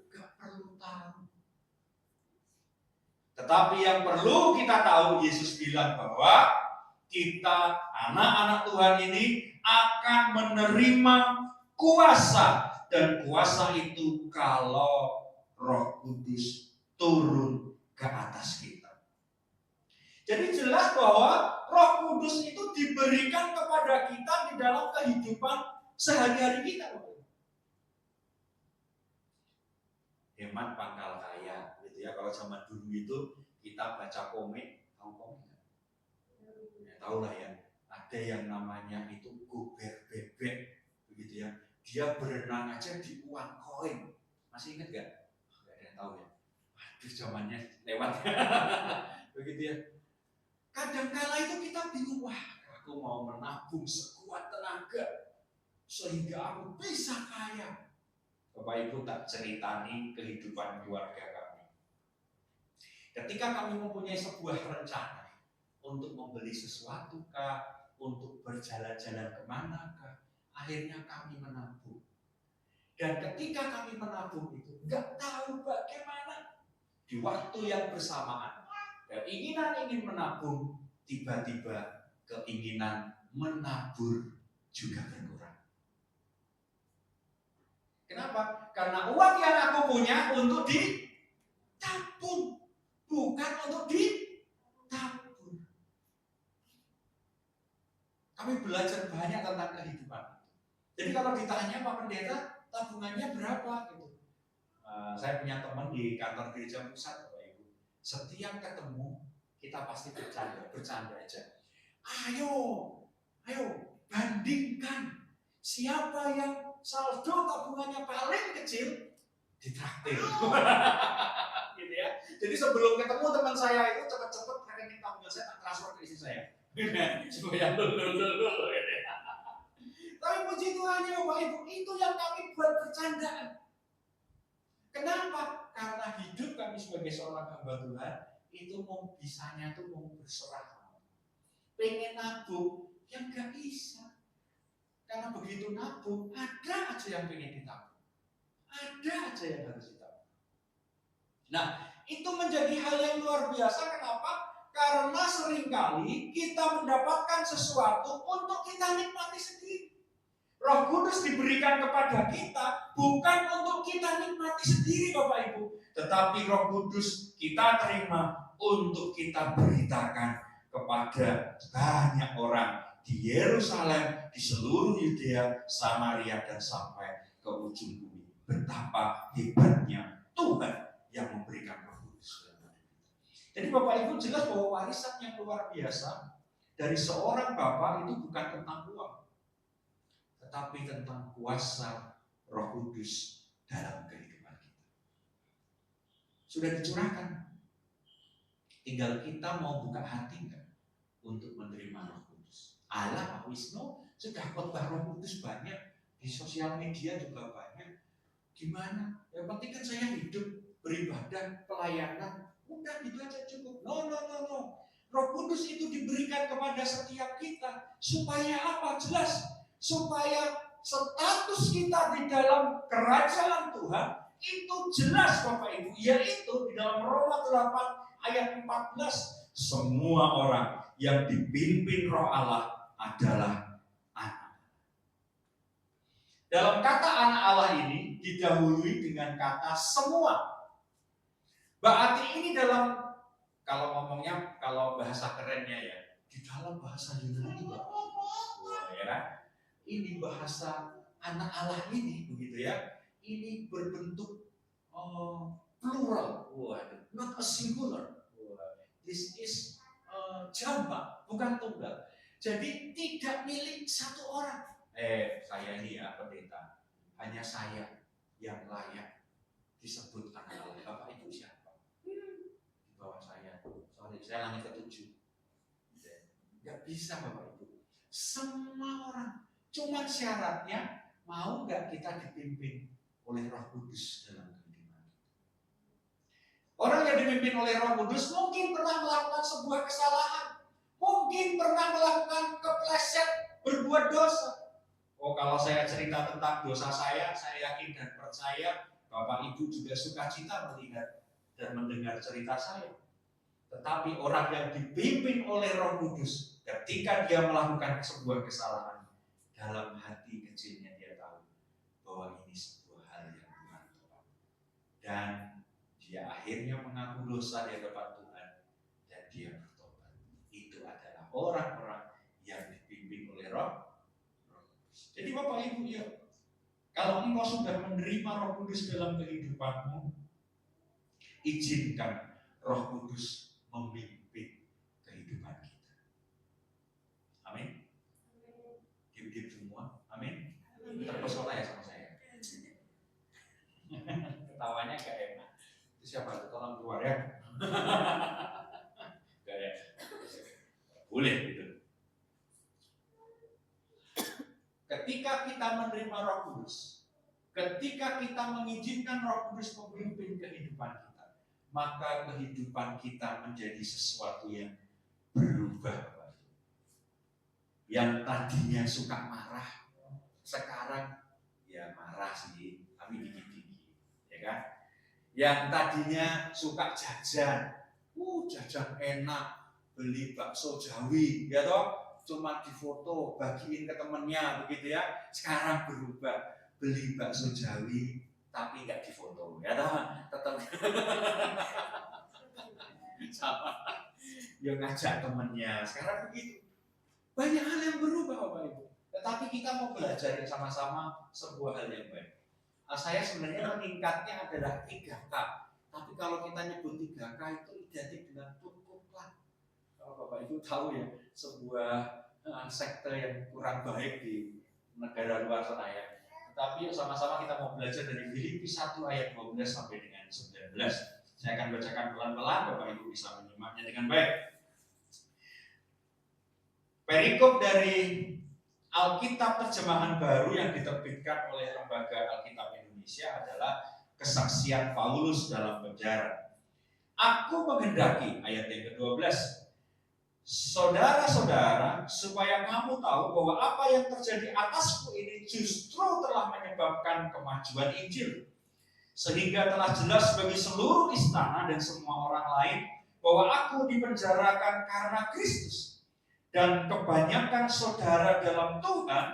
gak perlu tahu. Tetapi yang perlu kita tahu, Yesus bilang bahwa kita anak-anak Tuhan ini akan menerima kuasa. Dan kuasa itu kalau Roh Kudus turun ke atas kita. Jadi jelas bahwa Roh Kudus itu diberikan kepada kita di dalam kehidupan sehari-hari kita. Hemat pangkal kaya, gitu ya. Kalau zaman dulu itu kita baca komik, tahu komik nggak? Ya, tahu lah ya. Ada yang namanya itu gober bebek, begitu ya. Dia berenang aja di uang koin. Masih ingat gak? Gak ada yang tahu ya. Aduh, zamannya lewat. Begitu ya. Kadangkala itu kita bingung, wah, aku mau menabung sekuat tenaga sehingga aku bisa kaya. Bapak Ibu tak ceritani kehidupan keluarga kami. Ketika kami mempunyai sebuah rencana untuk membeli sesuatu kah, untuk berjalan-jalan kemana kah, akhirnya kami menabung. Dan ketika kami menabung itu, nggak tahu bagaimana di waktu yang bersamaan, keinginan ingin menabung, tiba-tiba keinginan menabur juga berkurang. Kenapa? Karena uang yang aku punya untuk ditabung, bukan untuk ditabur. Kami belajar banyak tentang kehidupan. Jadi kalau ditanya Pak Pendeta, tabungannya berapa? Gitu. Saya punya teman di kantor gereja pusat, Bapak Ibu. Setiap ketemu kita pasti bercanda aja. Ayo, bandingkan siapa yang saldo tabungannya paling kecil ditraktir. Gitu ya. Jadi sebelum ketemu teman saya itu cepet-cepet rekening tabungan saya tak transfer ke istri saya. Supaya lulul. Tapi puji Tuhan ya Bapak Ibu, itu yang kami buat bercandaan. Kenapa? Karena hidup kami sebagai seorang hamba Tuhan itu mau bisanya tuh mau berserah. Pengen nabung, yang gak bisa. Karena begitu nabung, ada aja yang pengen ditabung. Ada aja yang harus ditabung. Nah, itu menjadi hal yang luar biasa. Kenapa? Karena seringkali kita mendapatkan sesuatu untuk kita nikmati sendiri. Roh Kudus diberikan kepada kita bukan untuk kita nikmati sendiri Bapak Ibu, tetapi Roh Kudus kita terima untuk kita beritakan kepada banyak orang di Yerusalem, di seluruh Yudea, Samaria dan sampai ke ujung bumi. Betapa hebatnya Tuhan yang memberikan Roh Kudus. Jadi Bapak Ibu jelas bahwa warisan yang luar biasa dari seorang Bapak itu bukan tentang uang, tetapi tentang kuasa Roh Kudus dalam kehidupan kita. Sudah dicurahkan. Tinggal kita mau buka hati enggak untuk menerima Roh Kudus. Allah Pak Wisnu sudah khotbah Roh Kudus banyak, di sosial media juga banyak. Gimana? Yang penting kan saya hidup, beribadah, pelayanan, udah gitu aja cukup. No. Roh Kudus itu diberikan kepada setiap kita supaya apa? Jelas. Supaya status kita di dalam kerajaan Tuhan itu jelas Bapak Ibu, yaitu di dalam Roma 8 ayat 14, semua orang yang dipimpin Roh Allah adalah anak. Dalam kata anak Allah ini didahului dengan kata semua. Berarti ini dalam, kalau ngomongnya, kalau bahasa kerennya ya, di dalam bahasa Yunani Bapak, ya, ini bahasa anak Allah ini begitu ya. Ini berbentuk plural, not a singular. This is Jamak, bukan tunggal. Jadi tidak milik satu orang. Saya ini ya pendeta, hanya saya yang layak disebut anak Allah. Bapak Ibu siapa? Di bawah saya. Sorry, saya langit ketujuh. Nggak bisa Bapak Ibu. Semua orang. Cuman syaratnya mau nggak kita dipimpin oleh Roh Kudus dalam kehidupan. Orang yang dipimpin oleh Roh Kudus mungkin pernah melakukan sebuah kesalahan. Mungkin pernah melakukan kepleset, berbuat dosa. Oh, kalau saya cerita tentang dosa saya yakin dan percaya Bapak Ibu juga sukacita melihat dan mendengar cerita saya. Tetapi orang yang dipimpin oleh Roh Kudus, ketika dia melakukan sebuah kesalahan, dalam hati kecilnya dia tahu bahwa ini sebuah hal yang bukan tepat. Dan dia akhirnya mengaku dosa di hadapan Tuhan dan dia bertobat. Itu adalah orang-orang yang dipimpin oleh Roh. Jadi Bapak Ibu ya, kalau engkau sudah menerima Roh Kudus dalam kehidupanmu, izinkan Roh Kudus memimpin kehidupan kita. Amin. Diam-diam semua. Amin. Terpesona ya sama saya. Ketawanya gak enak. Itu siapa? Tolong keluar ya. Gak ya. Boleh gitu. Ketika kita menerima Roh Kudus, ketika kita mengizinkan Roh Kudus memimpin kehidupan kita, maka kehidupan kita menjadi sesuatu yang berubah. Yang tadinya suka marah, sekarang ya marah sih, tapi dikit-dikit, ya kan? Yang tadinya suka jajan, jajan enak, beli bakso Jawi, ya toh? Cuma difoto, bagiin ke temennya, begitu ya. Sekarang berubah, beli bakso Jawi, tapi nggak difoto, ya toh? Tetap sama, yang ngajak temennya. Sekarang begitu. Banyak hal yang berubah Bapak Ibu. Tetapi kita mau belajar sama-sama sebuah hal yang baik. Saya sebenarnya meningkatnya adalah 3K. Tapi kalau kita nyebut 3K itu identik dengan tukuklah. Kalau Bapak Ibu tahu ya, sebuah sekte yang kurang baik di negara luar sana ya. Tetapi sama-sama kita mau belajar dari Filipi 1 ayat 12 sampai dengan 19. Saya akan bacakan pelan-pelan, Bapak Ibu bisa menyimaknya dengan baik. Perikop dari Alkitab Terjemahan Baru yang diterbitkan oleh Lembaga Alkitab Indonesia adalah kesaksian Paulus dalam penjara. Aku menghendaki, ayat yang ke-12, saudara-saudara, supaya kamu tahu bahwa apa yang terjadi atasku ini justru telah menyebabkan kemajuan Injil. Sehingga telah jelas bagi seluruh istana dan semua orang lain bahwa aku dipenjarakan karena Kristus. Dan kebanyakan saudara dalam Tuhan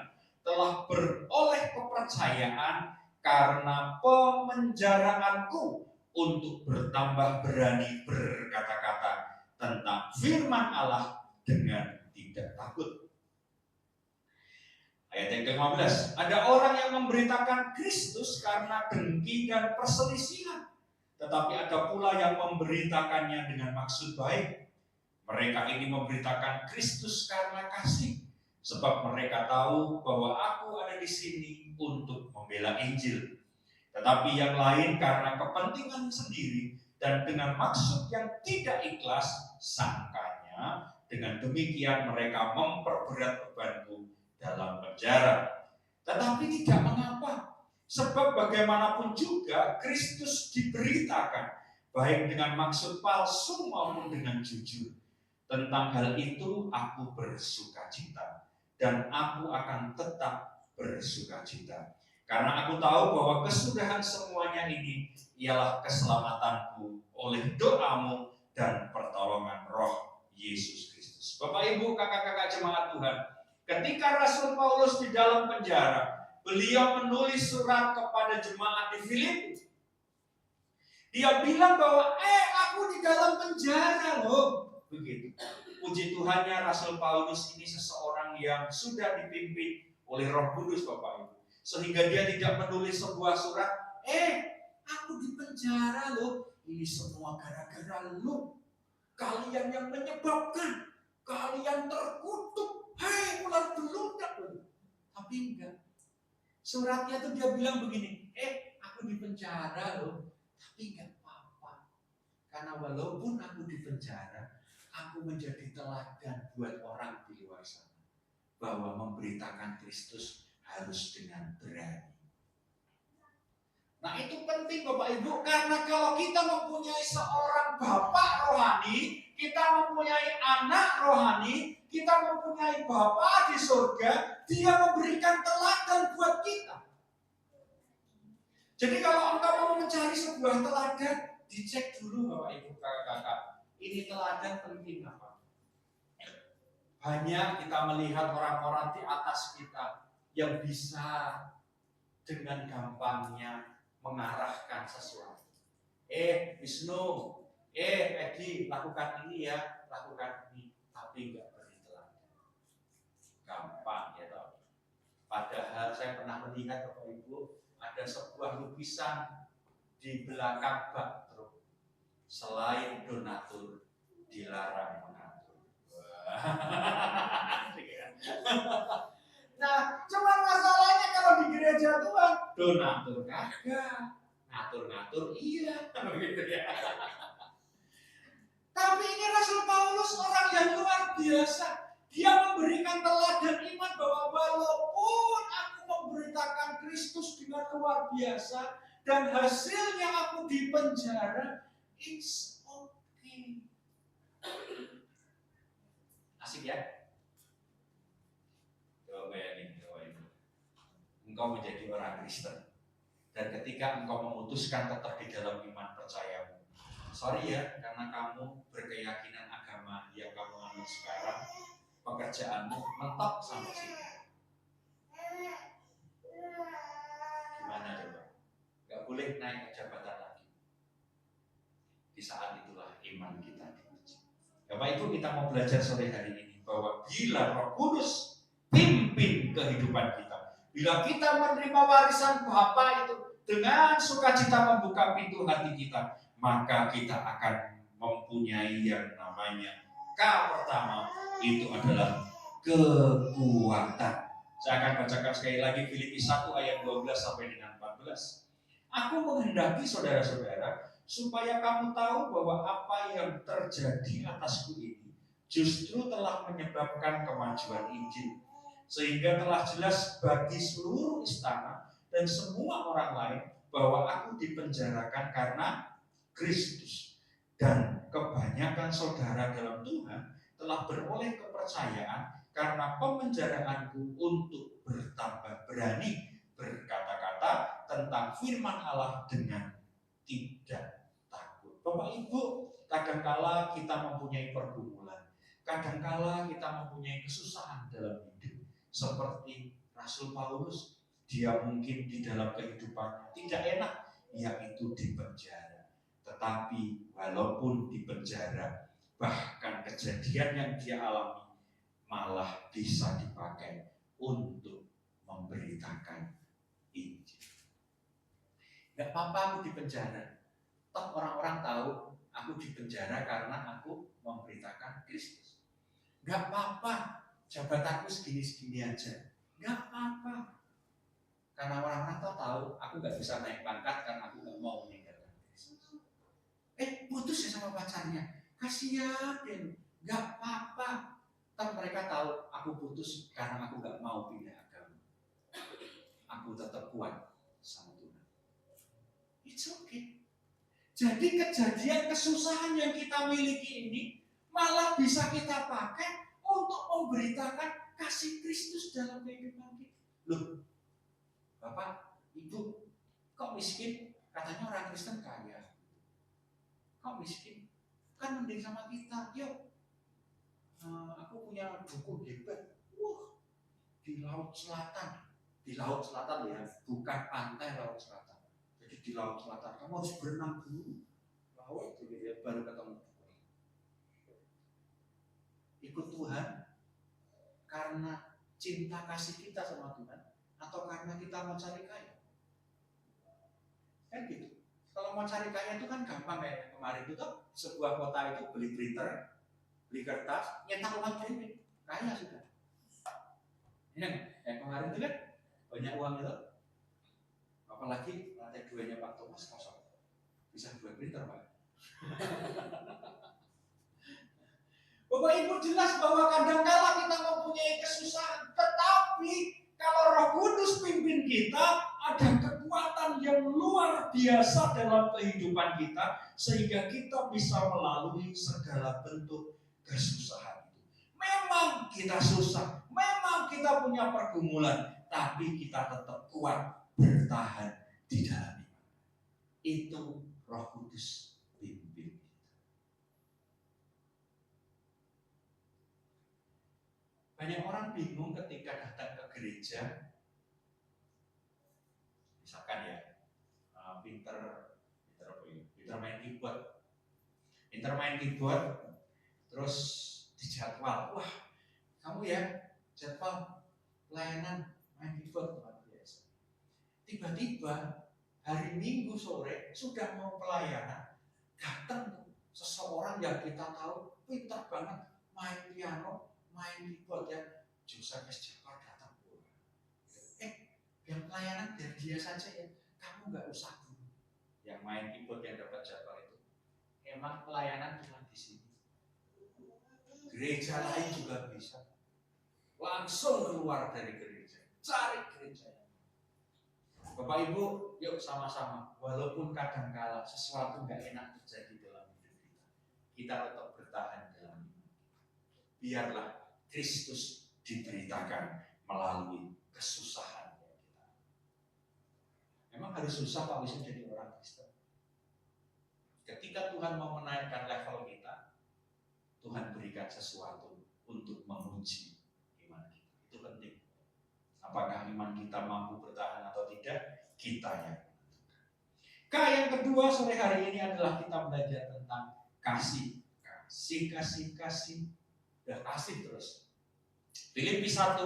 telah beroleh kepercayaan karena pemenjaraanku untuk bertambah berani berkata-kata tentang firman Allah dengan tidak takut. Ayat yang ke-15, ada orang yang memberitakan Kristus karena dengki dan perselisihan, tetapi ada pula yang memberitakannya dengan maksud baik. Mereka ini memberitakan Kristus karena kasih, sebab mereka tahu bahwa aku ada di sini untuk membela Injil. Tetapi yang lain karena kepentingan sendiri dan dengan maksud yang tidak ikhlas, sangkanya dengan demikian mereka memperberat bebanku dalam penjara. Tetapi tidak mengapa, sebab bagaimanapun juga Kristus diberitakan, baik dengan maksud palsu maupun dengan jujur. Tentang hal itu aku bersukacita dan aku akan tetap bersukacita. Karena aku tahu bahwa kesudahan semuanya ini ialah keselamatanku oleh doamu dan pertolongan Roh Yesus Kristus. Bapak Ibu, kakak-kakak jemaat Tuhan, ketika Rasul Paulus di dalam penjara, beliau menulis surat kepada jemaat di Filipi. Dia bilang bahwa aku di dalam penjara loh. Begitu. Puji Tuhannya Rasul Paulus ini seseorang yang sudah dipimpin oleh Roh Kudus Bapak Ibu. Sehingga dia tidak menulis sebuah surat, aku di penjara loh. Ini semua gara-gara lu. Kalian yang menyebabkan. kalian terkutuk, hei ular beludak. Tapi enggak. Suratnya tuh dia bilang begini, aku di penjara loh, tapi enggak apa-apa. Karena walaupun aku di penjara, aku menjadi teladan buat orang di luar sana. Bahwa memberitakan Kristus harus dengan berani. Nah itu penting Bapak Ibu, karena kalau kita mempunyai seorang Bapak rohani, kita mempunyai anak rohani, kita mempunyai Bapa di surga, dia memberikan teladan buat kita. Jadi kalau engkau mau mencari sebuah teladan, dicek dulu Bapak Ibu kakak-kakak, ini teladan penting apa? Banyak kita melihat orang-orang di atas kita yang bisa dengan gampangnya mengarahkan sesuatu. Wisnu, Edi, lakukan ini ya, lakukan ini, tapi enggak beri teladan. Gampang ya toh. Padahal saya pernah melihat Bapak Ibu, ada sebuah lukisan di belakang bak truk. Selain donatur, dilarang mengatur. Nah, cuma masalahnya kalau di gereja Tuhan, donatur kagak, ngatur-ngatur iya, gitu ya. Tapi ini Rasul Paulus orang yang luar biasa. Dia memberikan teladan iman bahwa walaupun aku memberitakan Kristus dengan luar biasa dan hasilnya aku di penjara, it's okay. Asik ya? Bayangin, engkau menjadi orang Kristen dan ketika engkau memutuskan tetap di dalam iman percayamu, sorry ya, karena kamu berkeyakinan agama yang kamu anut sekarang, pekerjaanmu mentok sampai sini. Gimana coba? Gak boleh naik ke jabatan lagi. Di saat itulah iman kita diuji. Bapak Ibu, kita mau belajar sore hari ini bahwa bila Roh Kudus pimpin kehidupan kita, bila kita menerima warisan Bapa itu dengan sukacita membuka pintu hati kita, maka kita akan mempunyai yang namanya pertama itu adalah kekuatan. Saya akan bacakan sekali lagi Filipi 1 ayat 12 sampai dengan 14. Aku menghendaki saudara-saudara supaya kamu tahu bahwa apa yang terjadi atasku ini justru telah menyebabkan kemajuan Injil, sehingga telah jelas bagi seluruh istana dan semua orang lain bahwa aku dipenjarakan karena Kristus. Dan kebanyakan saudara dalam Tuhan telah beroleh kepercayaan karena pemenjaraanku untuk bertambah berani berkata-kata tentang firman Allah dengan tidak takut. Bapak Ibu, kadangkala kita mempunyai pergumulan, kadangkala kita mempunyai kesusahan dalam hidup. Seperti Rasul Paulus, dia mungkin di dalam kehidupannya tidak enak, yaitu di penjara. Tetapi walaupun di penjara, bahkan kejadian yang dia alami malah bisa dipakai untuk memberitakan Injil. Gak apa-apa aku di penjara, toh orang-orang tahu aku di penjara karena aku memberitakan Kristus. Gak apa-apa jabatanku segini-segini aja, gak apa-apa. Karena orang-orang tahu aku gak bisa naik pangkat karena aku gak mau meninggalkan Kristus. Putus ya sama pacarnya, kasihan, gak apa-apa. Kan mereka tahu aku putus karena aku gak mau pindah agama. Aku tetap kuat sama Tuhan. It's okay. Jadi kejadian kesusahan yang kita miliki ini malah bisa kita pakai untuk memberitakan kasih Kristus dalam kehidupan kita. Loh, Bapak, Ibu, kok miskin? Katanya orang Kristen kaya. Kok miskin? Kan mending sama kita, yuk. Aku punya buku hebat. Di Laut Selatan. Di Laut Selatan ya, bukan pantai Laut Selatan. Jadi di Laut Selatan, kamu harus berenang dulu. Laut gitu ya, baru ketemu. Ikut Tuhan karena cinta kasih kita sama Tuhan, atau karena kita mau cari kaya? Kan gitu. Kalau mau cari kaya itu kan gampang, kayak kemarin itu tuh sebuah kota itu beli beli kertas, nyetak uang kredit, kaya sudah. Yang kemarin itu kan banyak uang itu, apalagi lantai 2-nya Pak Thomas kosong, bisa 2 printer Pak. Bapak Ibu jelas bahwa kadangkala kita mempunyai kesusahan, tetapi kalau Roh Kudus pimpin kita, ada kekuatan yang luar biasa dalam kehidupan kita, sehingga kita bisa melalui segala bentuk kesusahan itu. Memang kita susah, memang kita punya pergumulan, tapi kita tetap kuat bertahan di dalam iman. Itu Roh Kudus pimpin. Banyak orang bingung ketika datang ke gereja, misalkan ya, pinter main keyboard, terus dijadwal, wah kamu ya jadwal pelayanan main keyboard luar biasa. Tiba-tiba hari Minggu sore sudah mau pelayanan, datang seseorang yang kita tahu pintar banget main piano, main keyboard ya, Joseph S. Jafar datang. Yang pelayanan biar dia saja ya, kamu nggak usah dulu. Yang main keyboard yang dapat jadwal itu, emang pelayanan cuma di sini. Gereja lain juga bisa. Langsung keluar dari gereja, cari gereja. Bapak Ibu, yuk sama-sama. Walaupun kadangkala sesuatu nggak enak terjadi dalam hidup kita tetap bertahan dalam iman. Biarlah Kristus diberitakan melalui kesusahan kita. Memang harus susah Pak bisa jadi orang Kristen. Ketika Tuhan mau menaikkan level kita, Tuhan berikan sesuatu untuk menguji iman kita. Itu penting. Apakah iman kita mampu bertahan atau tidak, kita yang menentukan. Yang kedua sore hari ini adalah kita belajar tentang kasih. Kasih. Dan kasih terus. Filipi 1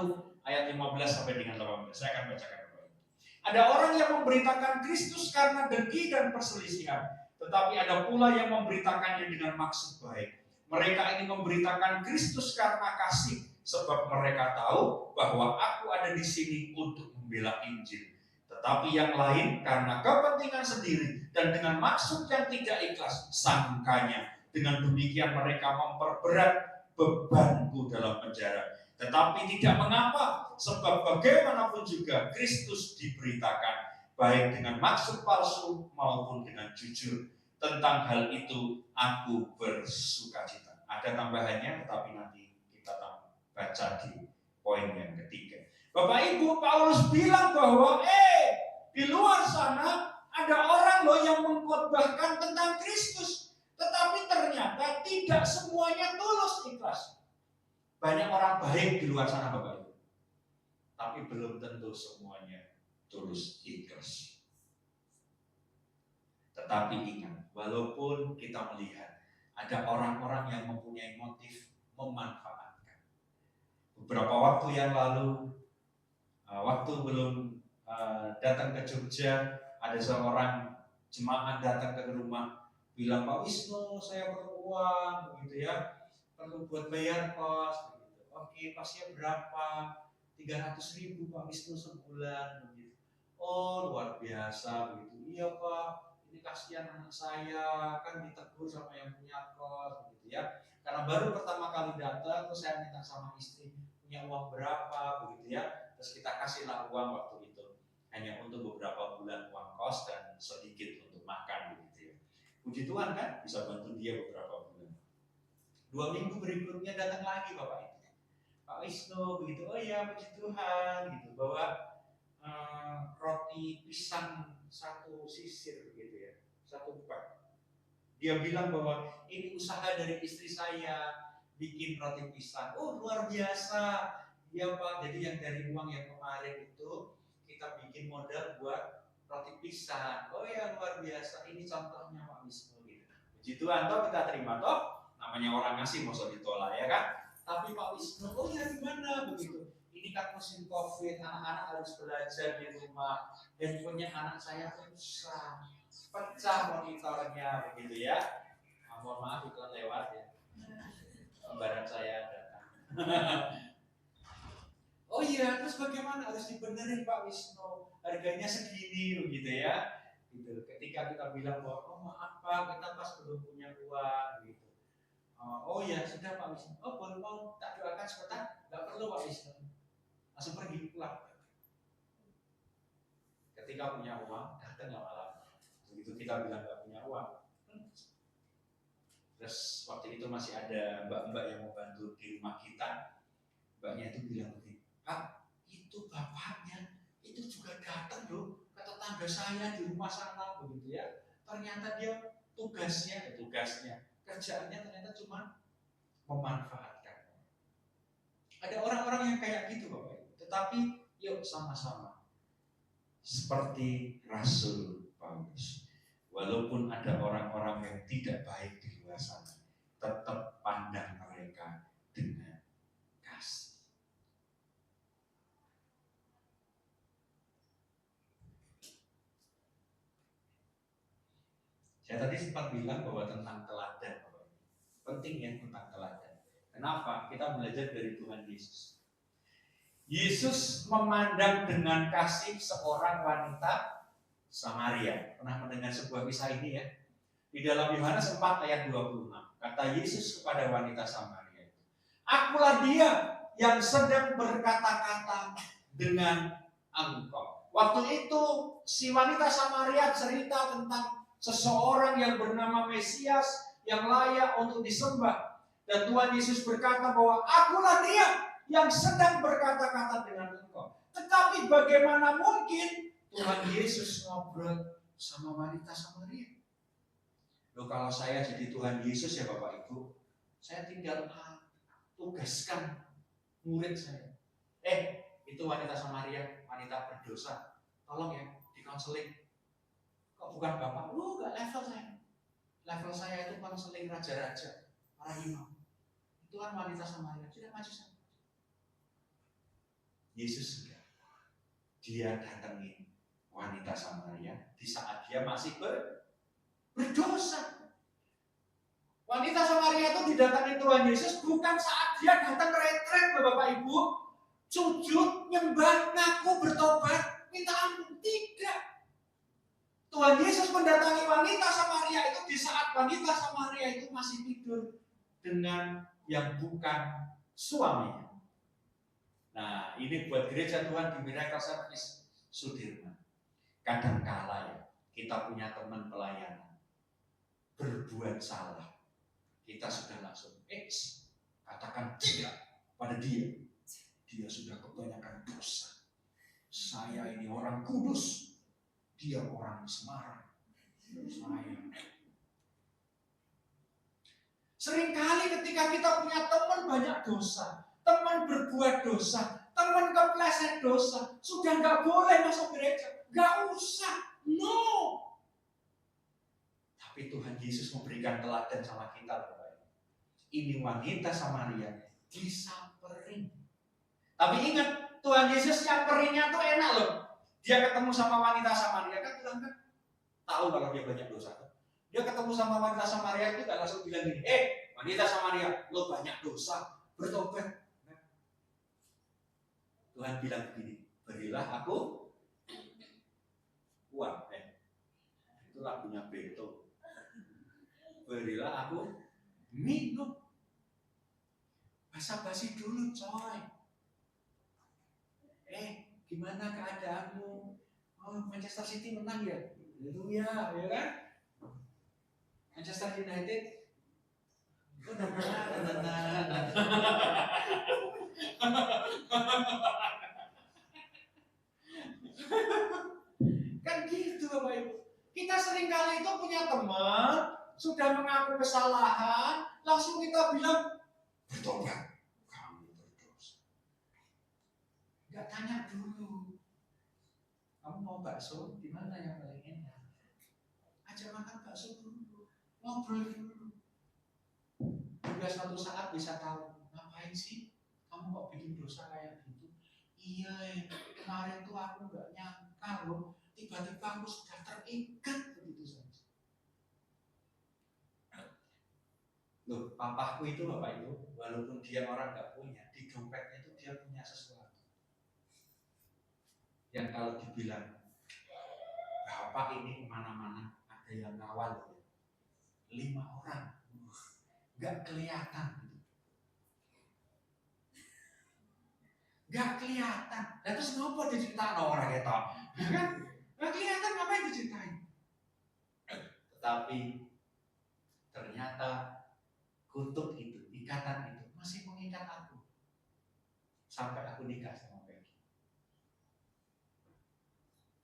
ayat 15 sampai dengan 18. Saya akan bacakan kembali. Ada orang yang memberitakan Kristus karena dengki dan perselisihan, tetapi ada pula yang memberitakannya dengan maksud baik. Mereka ini memberitakan Kristus karena kasih, sebab mereka tahu bahwa aku ada di sini untuk membela Injil. Tetapi yang lain karena kepentingan sendiri dan dengan maksud yang tidak ikhlas sangkanya. Dengan demikian mereka memperberat bebanku dalam penjara. Tetapi tidak mengapa, sebab bagaimanapun juga Kristus diberitakan, baik dengan maksud palsu maupun dengan jujur. Tentang hal itu aku bersukacita. Ada tambahannya, tetapi nanti kita baca di poin yang ketiga. Bapak Ibu, Paulus bilang bahwa di luar sana ada orang loh yang mengkhotbahkan tentang Kristus. Tetapi ternyata tidak semuanya tulus ikhlas. Banyak orang baik di luar sana Bapak Ibu, tapi belum tentu semuanya tulus ikhlas. Tetapi ingat, walaupun kita melihat ada orang-orang yang mempunyai motif memanfaatkan. Beberapa waktu yang lalu, waktu belum datang ke Jogja, ada seorang jemaat datang ke rumah, bilang, Pak Wisnu, saya perlu uang, begitu ya, perlu buat bayar kos, begitu. Oke, kosnya berapa? 300.000 Pak Wisnu sebulan, begitu. Oh, luar biasa, begitu. Iya Pak, ini kasihan anak saya, kan ditegur sama yang punya kos, begitu ya. Karena baru pertama kali datang, terus saya minta sama istri, punya uang berapa, begitu ya. Terus kita kasihlah uang waktu itu, hanya untuk beberapa bulan uang kos dan sedikit untuk makan, begitu ya. Puji Tuhan kan, bisa bantu dia beberapa bulan. 2 minggu berikutnya datang lagi Bapak itu, Pak Wisnu, begitu. Oh ya, puji Tuhan, gitu. Bawa roti pisang 1 sisir, begitu ya, 1 pak. Dia bilang bahwa ini usaha dari istri saya, bikin roti pisang. Oh luar biasa, ya Pak. Jadi yang dari uang yang kemarin itu kita bikin modal buat roti pisang. Oh ya luar biasa, ini contohnya Pak Wisnu gitu. Puji Tuhan, toh kita terima toh, namanya orang ngasih masa ditolak ya kan. Tapi Pak Wisnu, oh ya gimana begitu. Ini kan musim COVID, anak-anak harus belajar di rumah. Handphonenya anak saya rusak, pecah monitornya begitu ya. Mohon maaf iklan lewat ya. Mbak Oh iya, terus bagaimana? Harus dibenerin Pak Wisnu, harganya segini gitu ya. Gitu. Ketika kita bilang bahwa oh maaf Pak, kita pas belum punya uang gitu. Oh iya, sudah Pak Wisnu. Oh boleh mau tak doakan sebentar? Nggak perlu Pak Wisnu. Langsung pergi pulang. Ketika punya uang, datang nggak malam. Begitu kita bilang nggak punya uang, terus waktu itu masih ada mbak-mbak yang mau bantu di rumah kita. Mbaknya itu bilang begini, Pak, itu bapaknya itu juga datang loh ke tetangga saya di rumah sana begitu ya. Ternyata dia tugasnya kerjaannya ternyata cuma memanfaatkan. Ada orang-orang yang kayak gitu Bapak Ibu. Tetapi yuk sama-sama seperti Rasul Paulus. Walaupun ada orang-orang yang tidak baik di luar sana, tetap pandang mereka dengan kasih. Saya tadi sempat bilang bahwa tentang teladan, penting ya tentang teladan. Kenapa? Kita belajar dari Tuhan Yesus. Yesus memandang dengan kasih seorang wanita Samaria. Pernah mendengar sebuah kisah ini ya? Di dalam Yohanes 4 ayat 26. Kata Yesus kepada wanita Samaria, akulah dia yang sedang berkata-kata dengan engkau. Waktu itu si wanita Samaria cerita tentang seseorang yang bernama Mesias yang layak untuk disembah. Dan Tuhan Yesus berkata bahwa akulah dia yang sedang berkata-kata dengan engkau. Tetapi bagaimana mungkin Tuhan Yesus ngobrol sama wanita Samaria? Loh, kalau saya jadi Tuhan Yesus ya Bapak Ibu, saya tinggal tugaskan murid saya. Itu wanita Samaria, wanita berdosa. Tolong ya, dikonseling. Kok bukan Bapak? Enggak level saya. Level saya itu konseling raja-raja, para imam. Itu kan wanita Samaria, tidak maju sama. Yesus sudah. Dia datangin wanita Samaria di saat dia masih berdosa. Wanita Samaria itu didatangi Tuhan Yesus bukan saat dia datang retret, Bapak Ibu, sujud, nyembah, ngaku, bertobat, minta ampun. Tidak. Tuhan Yesus mendatangi wanita Samaria itu di saat wanita Samaria itu masih tidur dengan yang bukan suaminya. Nah, ini buat gereja Tuhan di Miracle Service Sudirman. Kadangkala ya, kita punya teman pelayanan berbuat salah. Kita sudah langsung katakan tidak pada dia. Dia sudah kebanyakan dosa. Saya ini orang kudus, dia orang Semarang. Seringkali ketika kita punya teman banyak dosa, teman berbuat dosa, teman kepleset dosa, sudah nggak boleh masuk gereja, nggak usah, no. Tapi Tuhan Yesus memberikan teladan sama kita, Bapak. Ini wanita Samaria disamperin. Tapi ingat, Tuhan Yesus nyamperinnya tuh enak loh. Dia ketemu sama wanita Samaria kan Tuhan kan tahu kalau dia banyak dosa. Dia ketemu sama wanita Samaria itu gak langsung bilang gini, wanita Samaria, lo banyak dosa, bertobat. Tuhan bilang begini, berilah aku uang. Itu lagunya Beto. Berilah aku minum. Basa-basi dulu coy. Gimana keadaanmu? Oh, Manchester City menang ya? Haleluya, ya kan? Manchester United kan gitu Bapak Ibu. Kita seringkali itu punya teman sudah mengaku kesalahan, langsung kita bilang bertobat, kamu berdosa. Gak tanya dulu, kamu mau bakso di mana yang paling enak? Ajak makan bakso dulu, ngobrol dulu. Juga suatu saat bisa tahu, ngapain sih kamu kok bikin dosa kayak gitu? Iya, kemarin tuh aku gak nyangka loh, tiba-tiba aku sudah terikat begitu saja. Loh, papaku itu Bapak Ibu, walaupun dia orang nggak punya, di dompetnya itu dia punya sesuatu. Yang kalau dibilang, Bapak ini kemana-mana ada yang ngawal, 5 orang, nggak kelihatan. Nggak kelihatan. Nah, terus ngapa diceritain orang itu? Ya kan? Nggak kelihatan, ngapain diceritain? Tetapi ternyata kutub itu, ikatan itu masih mengikat aku sampai aku nikah sama Peggy.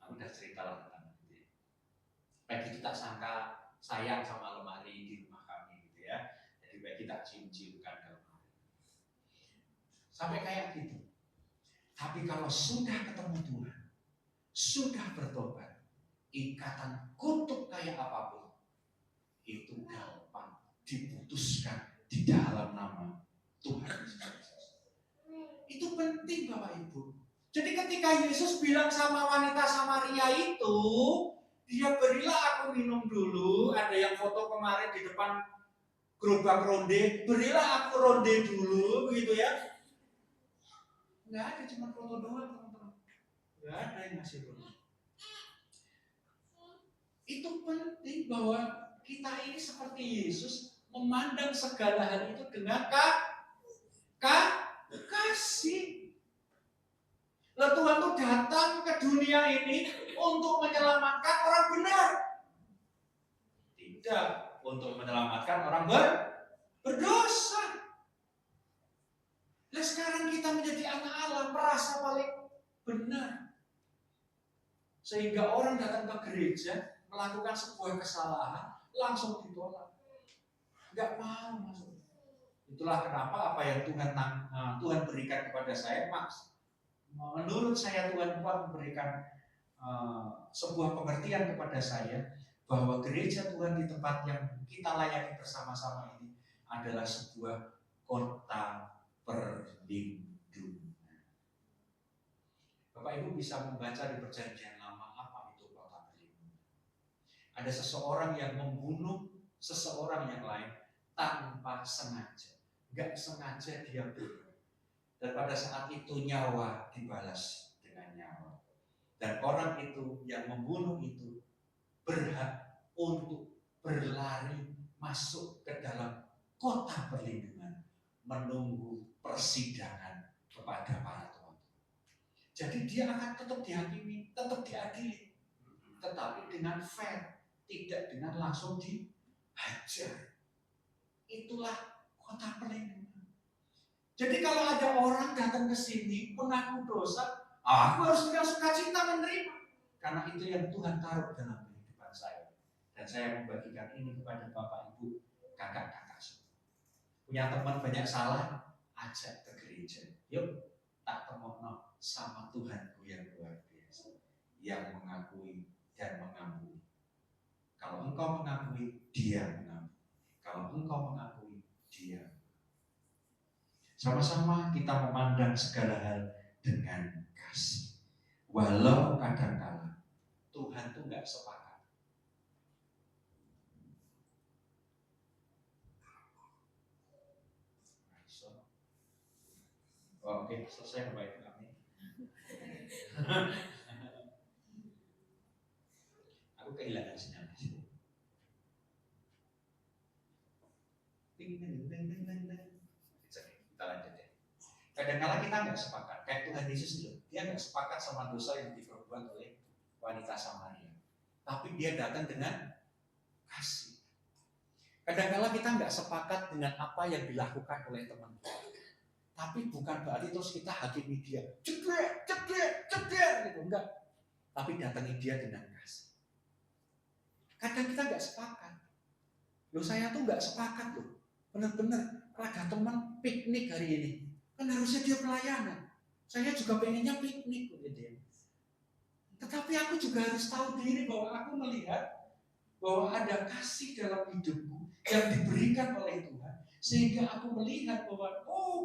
Aku udah cerita lah tentang itu. Peggy itu tak sangka sayang sama lemari di rumah kami gitu ya. Jadi Peggy tak cium-ciumkan ke lemari. Sampai kayak gitu. Tapi kalau sudah ketemu Tuhan, sudah bertobat, ikatan kutub kayak apapun, itu gampang diputuskan di dalam nama Tuhan Yesus. Itu penting Bapak Ibu. Jadi ketika Yesus bilang sama wanita Samaria itu, dia berilah aku minum dulu, ada yang foto kemarin di depan gerobak ronde, berilah aku ronde dulu, begitu ya. Nggak ada, cuma foto doang teman-teman. Nggak ada yang ngasih ronde. Itu penting bahwa kita ini seperti Yesus memandang segala hal itu dengan kasih. Lalu Tuhan itu datang ke dunia ini untuk menyelamatkan orang benar, tidak untuk menyelamatkan orang berdosa. Nah sekarang kita menjadi anak Allah, merasa paling benar, sehingga orang datang ke gereja melakukan sebuah kesalahan langsung ditolak, nggak mau masuk. Itulah kenapa apa yang Tuhan berikan kepada saya, Mas. Menurut saya Tuhan memberikan sebuah pengertian kepada saya bahwa gereja Tuhan di tempat yang kita layani bersama-sama ini adalah sebuah kota perlindungan. Bapak Ibu bisa membaca di Perjanjian Lama apa itu kota perlindungan. Ada seseorang yang membunuh seseorang yang lain tanpa sengaja, nggak sengaja dia bunuh. Dan pada saat itu nyawa dibalas dengan nyawa. Dan orang itu yang membunuh itu berhak untuk berlari masuk ke dalam kota perlindungan, menunggu persidangan kepada para tuan. Jadi dia akan tetap dihakimi, tetap diadili, tetapi dengan fair, tidak dengan langsung dihajar. Itulah kota perlindungan. Jadi kalau ada orang datang ke sini mengaku dosa, aku harus dengan sukacita menerima, karena itu yang Tuhan taruh dalam kehidupan saya. Dan saya membagikan ini kepada Bapak Ibu, kakak-kakak semua. Punya teman banyak salah, ajak ke gereja. Yuk, tak temono sama Tuhanku yang luar biasa, yang mengakui dan mengampuni. Kalau engkau mengakui, Dia mengampuni. Kalau engkau mengakui, Dia. Sama-sama kita memandang segala hal dengan kasih. Walau kadang-kala Tuhan tuh nggak sepakat. Oke, selesai kebaikan kami. Aku kehilangan sinyal di sini. Kita lanjut ya. Kadang-kala kita nggak sepakat. Kayak Tuhan Yesus itu, dia nggak sepakat sama dosa yang diperbuat oleh wanita Samaria. Tapi dia datang dengan kasih. Kadang-kala kita nggak sepakat dengan apa yang dilakukan oleh teman kita. Tapi bukan berarti terus kita hakimi dia, cedek, gitu, enggak. Tapi datangi dia dengan kasih. Kadang kita nggak sepakat. Loh saya tuh nggak sepakat loh. Benar-benar ada teman piknik hari ini, kan harusnya dia pelayanan. Saya juga pengennya piknik gitu dia. Tetapi aku juga harus tahu diri bahwa aku melihat bahwa ada kasih dalam hidupku yang diberikan oleh Tuhan. Sehingga aku melihat bahwa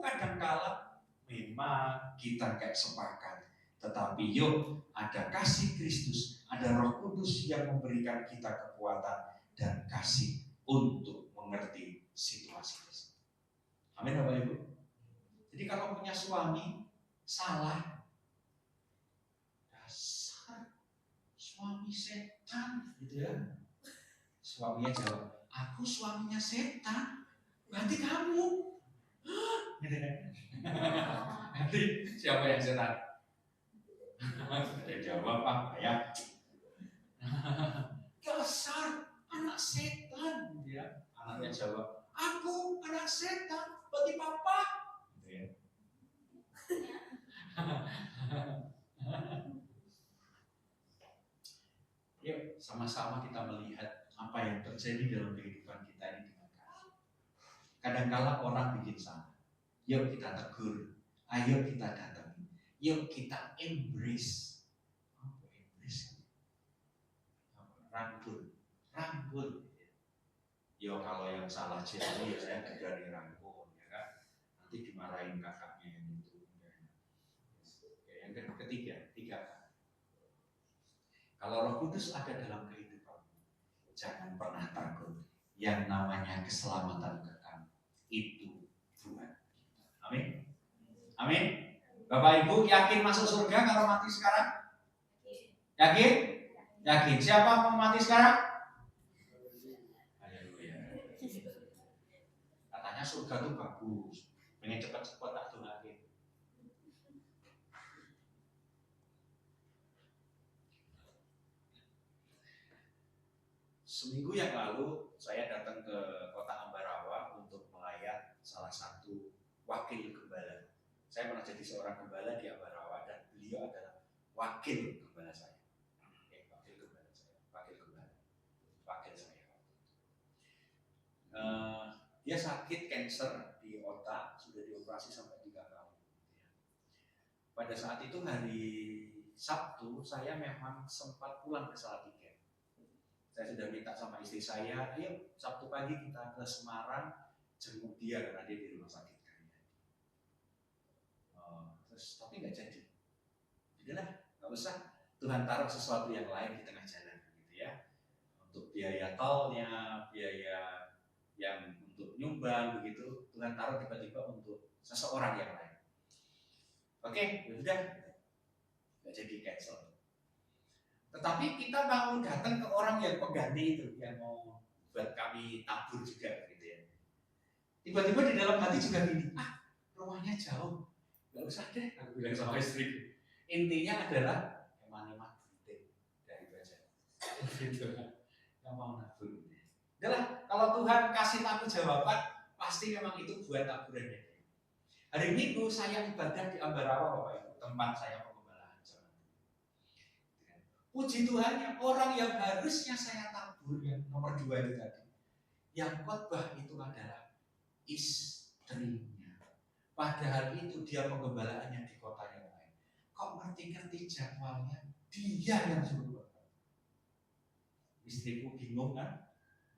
kadangkala memang kita gak sepakat. Tetapi yuk ada kasih Kristus, ada Roh Kudus yang memberikan kita kekuatan dan kasih untuk mengerti situasi tersebut. Amin Bapak Ibu. Jadi kalau punya suami salah, dasar suami setan gitu ya. Suaminya jawab, aku suaminya setan, berarti kamu. Gitu kan? Nanti siapa yang setan? Dia jawab apa ya? Dasar anak setan, gitu ya. Anaknya jawab, aku anak setan, berarti papa. Gitu ya. Yuk sama-sama kita melihat apa yang terjadi dalam kehidupan kita ini dengan kasih. Kadangkala orang bikin salah, yuk kita tegur, ayo kita datangi, yuk kita embrace. Apa embrace? Rangkul. Yo kalau yang salah jadi ya saya tidak dirangkul, ya kan? Nanti dimarahin kakaknya yang itu. Oke, yang tiga. Kalau Roh Kudus ada dalam kehidupanmu, jangan pernah takut. Yang namanya keselamatan kekal itu Tuhan. Amin. Amin. Bapak Ibu yakin masuk surga kalau mati sekarang? Yakin? Yakin. Siapa mau mati sekarang? Katanya surga itu bagus, pengen cepat-cepat tak doain. Seminggu yang lalu saya datang ke kota Ambarawa untuk melayat salah satu wakil gembala. Saya pernah jadi seorang gembala di Ambarawa dan beliau adalah wakil gembala saya. Wakil saya. Dia sakit kanker di otak, sudah dioperasi sampai 3 tahun. Pada saat itu hari Sabtu saya memang sempat pulang ke Salatiga. Saya sudah minta sama istri saya, ayo Sabtu pagi kita ke Semarang jenguk dia karena dia di rumah sakit Karyadi. Terus tapi nggak jadi. Udahlah, nggak usah. Tuhan taruh sesuatu yang lain di tengah jalan, gitu ya. Untuk biaya tolnya, biaya yang untuk nyumbang begitu, Tuhan taruh tiba-tiba untuk seseorang yang lain. Oke, sudah, nggak jadi cancel. Tetapi kita mau datang ke orang yang pengganti itu, yang mau buat kami tabur juga, gitu ya. Tiba-tiba di dalam hati juga gini, rumahnya jauh, nggak usah deh, aku bilang sama istri. Intinya adalah hemat-hemat duit dari baca, gitu. Nggak mau nabur. Adalah kalau Tuhan kasih aku jawaban, pasti memang itu buat taburannya. Hari Minggu saya ibadah di Ambarawa, Bapak Ibu, tempat saya pengembalaan zaman. Puji Tuhannya, orang yang harusnya saya tabur, yang nomor 2 itu tadi, yang khotbah itu adalah istrinya. Padahal itu dia pengembalaannya di kota yang lain. Kok ngerti-ngerti jadwalnya? Dia yang suruh. Istriku bingung kan?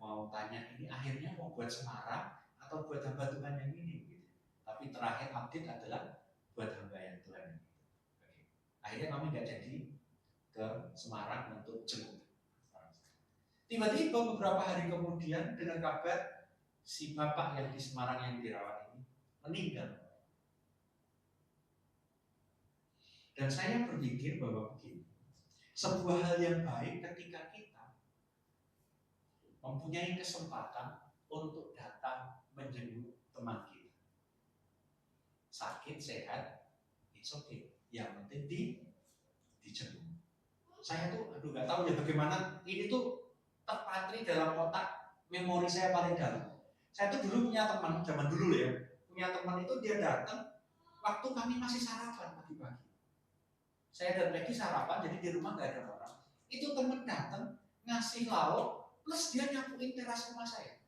Mau tanya ini akhirnya mau buat Semarang atau buat hamba Tuhan yang ini? Gitu. Tapi terakhir update adalah buat hamba yang Tuhan. Oke. Akhirnya kami nggak jadi ke Semarang untuk jenguk. Tiba-tiba beberapa hari kemudian dengan kabar si bapak yang di Semarang yang dirawat ini meninggal. Dan saya berpikir bahwa begini, sebuah hal yang baik ketika kita mempunyai kesempatan untuk datang menjenguk teman kita. Sakit, sehat, it's okay. Yang penting dijenguk. Saya tuh, nggak tahu ya bagaimana ini tuh terpatri dalam otak memori saya paling dalam. Saya tuh dulu punya teman, zaman dulu ya, punya teman itu dia datang waktu kami masih sarapan pagi-pagi. Saya dan Peggy sarapan, jadi di rumah nggak ada orang. Itu teman datang ngasih lauk, plus dia nyapuin teras rumah saya.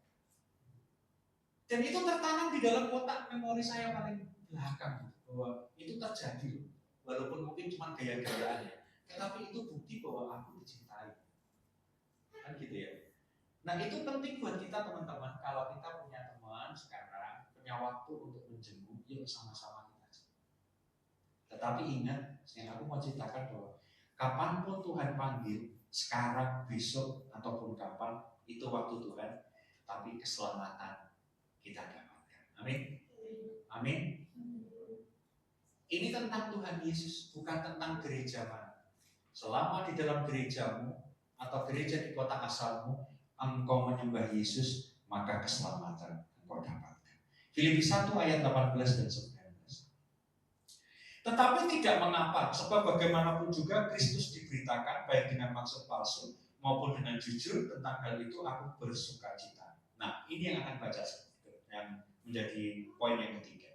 Dan itu tertanam di dalam otak memori saya paling belakang bahwa itu terjadi, walaupun mungkin cuma gaya-gayaan ya. Tetapi itu bukti bahwa aku dicintai. Kan gitu ya. Nah itu penting buat kita teman-teman. Kalau kita punya teman sekarang, punya waktu untuk menjenguk, yuk sama-sama kita. Tetapi ingat, yang aku mau ceritakan bahwa kapanpun Tuhan panggil, sekarang, besok, ataupun kapan, itu waktu Tuhan. Tapi keselamatan kita dapatkan. Amin. Amin. Ini tentang Tuhan Yesus, bukan tentang gereja mana. Selama di dalam gerejamu atau gereja di kota asalmu, engkau menyembah Yesus, maka keselamatan engkau dapatkan. Filipi 1 ayat 18 dan 19. Tetapi tidak mengapa, sebab bagaimanapun juga Kristus diberitakan, baik dengan maksud palsu maupun dengan jujur, tentang hal itu aku bersuka cita. Nah, ini yang akan baca yang menjadi poin yang ketiga.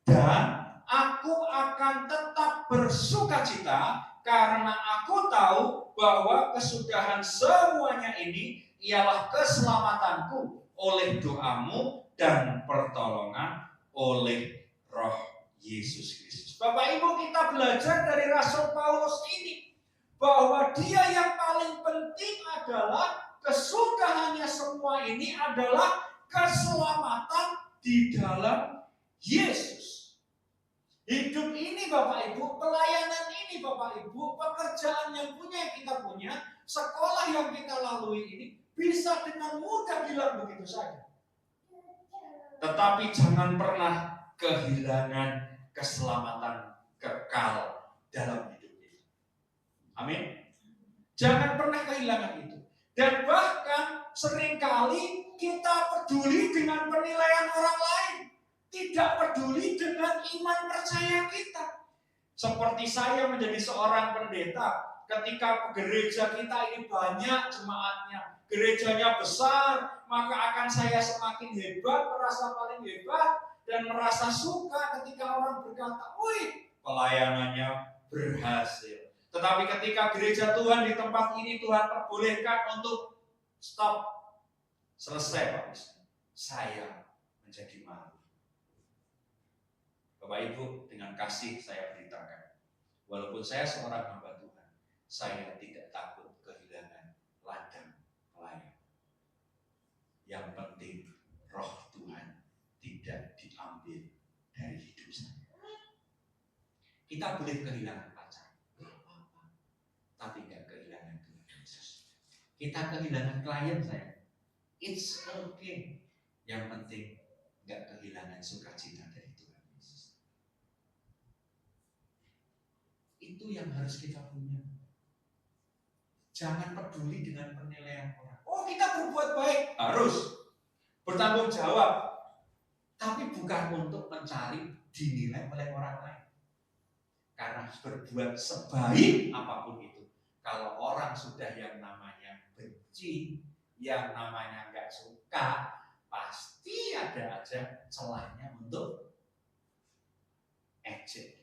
Dan aku akan tetap bersuka cita karena aku tahu bahwa kesudahan semuanya ini ialah keselamatanku oleh doamu dan pertolongan oleh Roh Yesus Kristus. Bapak Ibu, kita belajar dari Rasul Paulus ini bahwa dia yang paling penting adalah kesudahannya semua ini adalah keselamatan di dalam Yesus. Hidup ini Bapak Ibu, pelayanan ini Bapak Ibu, pekerjaan yang kita punya, sekolah yang kita lalui ini bisa dengan mudah hilang begitu saja. Tetapi jangan pernah kehilangan keselamatan kekal dalam hidup kita. Amin. Jangan pernah kehilangan itu. Dan bahkan seringkali kita peduli dengan penilaian orang lain, tidak peduli dengan iman percaya kita. Seperti saya menjadi seorang pendeta, ketika gereja kita ini banyak jemaatnya, gerejanya besar, maka akan saya semakin hebat, merasa paling hebat, dan merasa suka ketika orang berkata, wih, pelayanannya berhasil. Tetapi ketika gereja Tuhan di tempat ini Tuhan perbolehkan untuk stop, selesai Pak, saya menjadi malu. Bapak Ibu, dengan kasih saya beritakan, walaupun saya seorang hamba Tuhan, saya tidak takut kehilangan ladang pelayan. Yang penting roh Tuhan tidak diambil dari hidup saya. Kita boleh kehilangan pacar, tapi tidak kehilangan Tuhan Yesus. Kita kehilangan klien saya, it's okay. Yang penting nggak kehilangan sukacita dari Tuhan Yesus. Itu yang harus kita punya. Jangan peduli dengan penilaian orang. Oh, kita berbuat baik, harus bertanggung jawab. Tapi bukan untuk mencari dinilai oleh orang lain. Karena berbuat sebaik apapun itu, kalau orang sudah yang namanya benci, yang namanya nggak suka, pasti ada aja celahnya untuk ejek.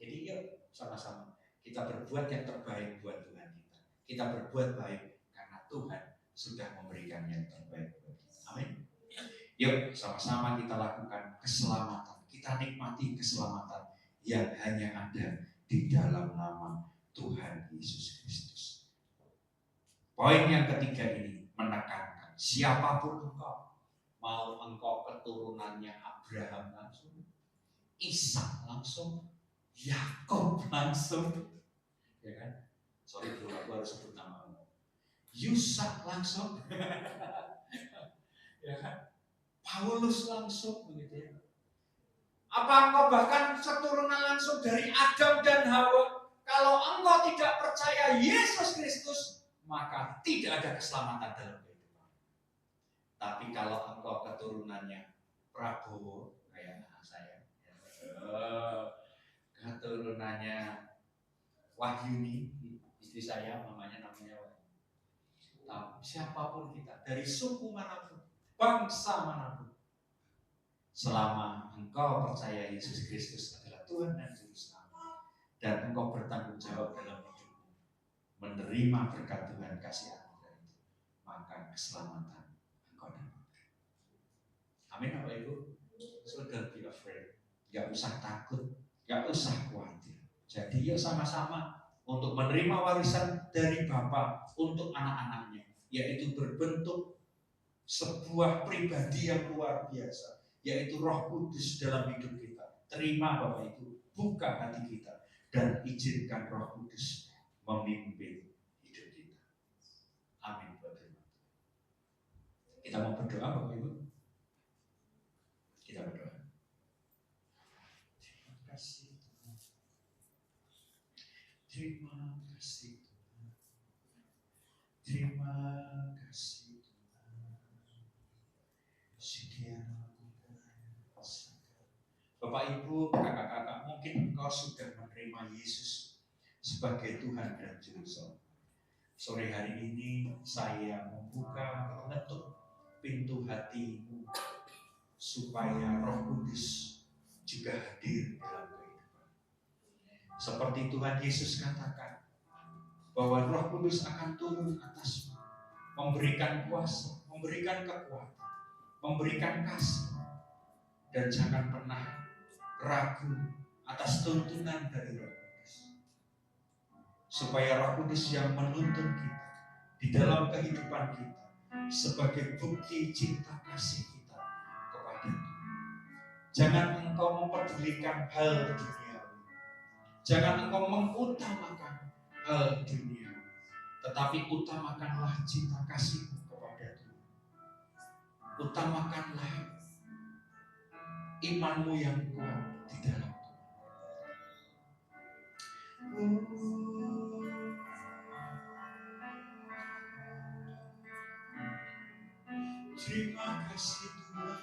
Jadi yuk sama-sama kita berbuat yang terbaik buat Tuhan kita. Kita berbuat baik karena Tuhan sudah memberikan yang terbaik buat kita. Amin. Yuk sama-sama kita lakukan keselamatan. Kita nikmati keselamatan yang hanya ada di dalam nama Tuhan Yesus Kristus. Poin yang ketiga ini menekankan siapapun engkau, mau engkau keturunannya Abraham langsung, Ishak langsung, Yakub langsung, ya kan? Sorry bro, aku harus sebut namamu. Yusak langsung, ya kan? Paulus langsung, begitu ya. Apa engkau bahkan keturunan langsung dari Adam dan Hawa? Kalau engkau tidak percaya Yesus Kristus, maka tidak ada keselamatan dalam kehidupan. Tapi kalau engkau keturunannya Prabowo, kayak anak saya, keturunannya Wahyuni, istri saya, namanya Wahyuni. Siapapun kita, dari suku manapun, bangsa manapun, selama engkau percaya Yesus Kristus adalah Tuhan dan Juru Selamat, dan engkau bertanggung jawab dalam hidupmu, menerima berkat Tuhan kasih anugerah itu, maka keselamatan engkau dapatkan. Amin Bapak Ibu. So don't be afraid. Gak usah takut, gak usah khawatir. Jadi yuk sama-sama untuk menerima warisan dari Bapa untuk anak-anaknya, yaitu berbentuk sebuah pribadi yang luar biasa, yaitu Roh Kudus dalam hidup kita. Terima Bapak Ibu, buka hati kita dan izinkan Roh Kudus memimpin hidup kita. Amin. Kita mau berdoa Bapak Ibu. Kita berdoa. Terima kasih Tuhan. Terima kasih Tuhan. Terima kasih Tuhan. Sekian Bapak Ibu, kakak-kakak, mungkin engkau sudah menerima Yesus sebagai Tuhan dan Juru Selamat. Sore hari ini saya membuka, mengetuk pintu hatimu supaya Roh Kudus juga hadir dalam kehidupan. Seperti Tuhan Yesus katakan bahwa Roh Kudus akan turun atasmu, memberikan kuasa, memberikan kekuatan, memberikan kasih, dan jangan pernah ragu atas tuntunan dari Roh Kudus. Supaya Roh Kudus yang menuntun kita di dalam kehidupan kita sebagai bukti cinta kasih kita kepada Tuhan. Jangan engkau mempedulikan hal duniawi. Jangan engkau mengutamakan hal duniawi. Tetapi utamakanlah cinta kasihmu kepada Tuhan. Utamakanlah imanmu yang kuat di dalam Tuhan. Terima kasih Tuhan.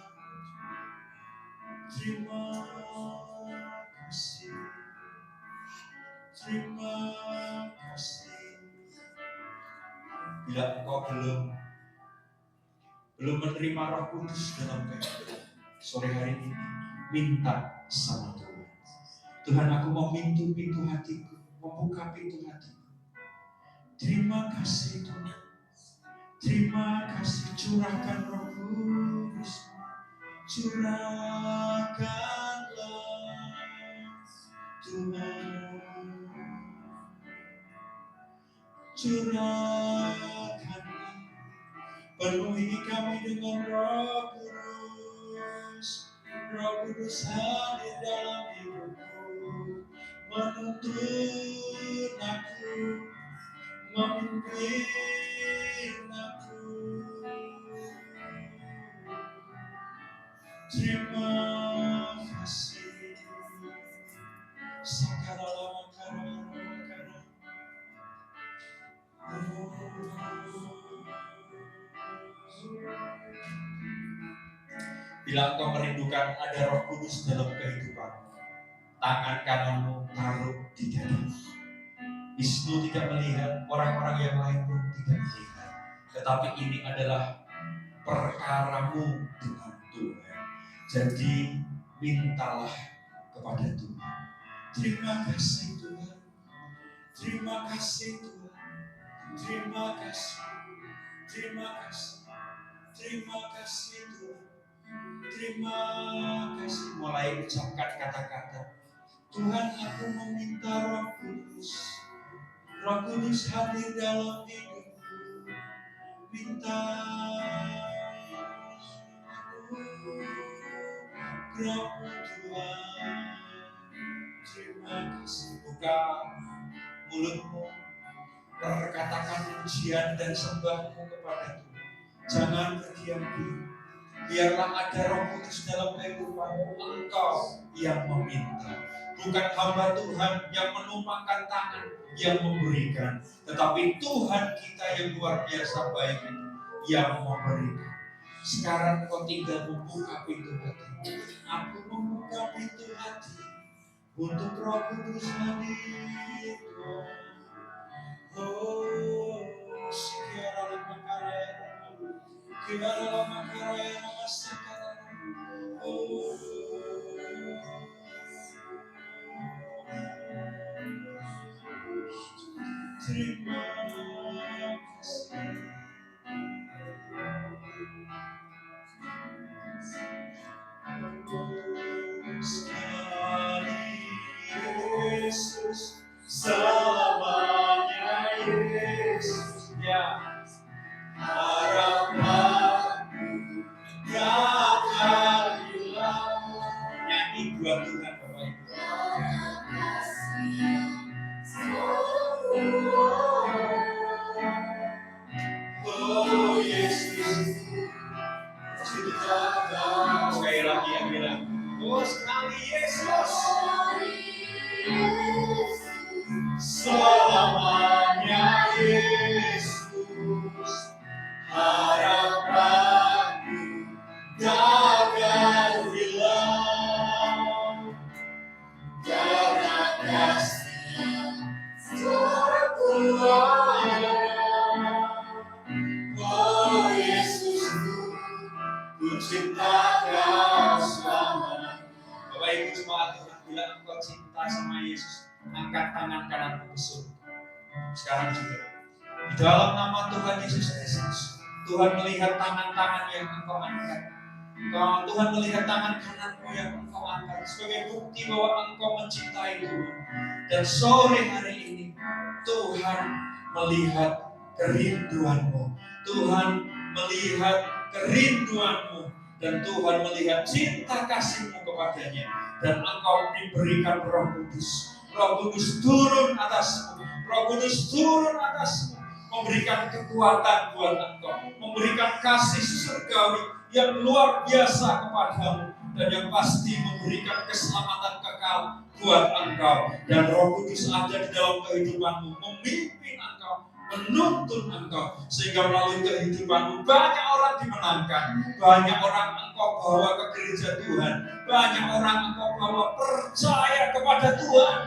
Terima kasih. Terima kasih. Bila engkau belum menerima Roh Kudus dalam kehidupan sore hari ini, minta sama Tuhan. Tuhan, aku mau pintu hatiku, membuka pintu hatiku. Terima kasih Tuhan. Terima kasih, curahkan Roh Kudus. Curahkanlah Tuhan. Curahkanlah, penuhi kami dengan Roh Kudus. Roh Kudus hadir dalam hidupku, menuntun aku, memimpin aku. Terima kasih. Sakarala makara. Bila engkau merindukan ada Roh Kudus dalam kehidupan, tangan kananmu taruh di dada. Wisnu tidak melihat, orang-orang yang lain pun tidak melihat. Tetapi ini adalah perkaramu dengan Tuhan. Jadi mintalah kepada Tuhan. Terima kasih Tuhan. Terima kasih Tuhan. Terima kasih. Terima kasih. Terima kasih Tuhan. Terima kasih. Mulai ucapkan kata-kata. Tuhan, aku meminta Roh Kudus. Roh Kudus hadir dalam hidupku. Minta Roh Tuhan. Terima kasih. Buka mulutmu, perkatakan pujian dan sembahmu kepada Tuhan. Jangan berdiam diri. Biarlah ada Roh Kudus dalam kehidupanmu. Engkau yang meminta, bukan hamba Tuhan yang menumpangkan tangan yang memberikan, tetapi Tuhan kita yang luar biasa baik yang memberikan. Sekarang kau tinggal membuka pintu hati. Aku membuka pintu hati untuk Roh Kudus hadir. Oh, sekian makara masakan. Oh, terima kasih. Sekali Yesus, selamanya Yesus, ya. Harapanku tak akan hilang. Nyanyi buat Tuhan Bapak Ibu. Oh, sekali Yesus. Selamanya Yesus, harapanku takkan hilang, karena kasih terkuat. Oh Yesus, ku cinta Kau selamanya. Bapak Ibu jemaat Tuhan, bila engkau cinta sama Yesus, angkat tangan kananmu ke surga. Sekarang juga, di dalam nama Tuhan Yesus Kristus, Tuhan melihat tangan-tangan yang engkau angkat. Tuhan melihat tangan kananmu yang engkau angkat sebagai bukti bahwa engkau mencintai Tuhan. Dan sore hari ini, Tuhan melihat kerinduanmu. Tuhan melihat kerinduanmu. Dan Tuhan melihat cinta kasih-Mu kepadanya. Dan engkau diberikan Roh Kudus. Roh Kudus turun atasmu. Roh Kudus turun atasmu. Memberikan kekuatan buat engkau. Memberikan kasih surgawi yang luar biasa kepadamu. Dan yang pasti memberikan keselamatan kekal buat engkau. Dan Roh Kudus ada di dalam kehidupanmu. Memimpin engkau. Menuntun engkau sehingga melalui kehidupanmu banyak orang dimenangkan, banyak orang engkau bawa ke gereja Tuhan, banyak orang engkau bawa percaya kepada Tuhan.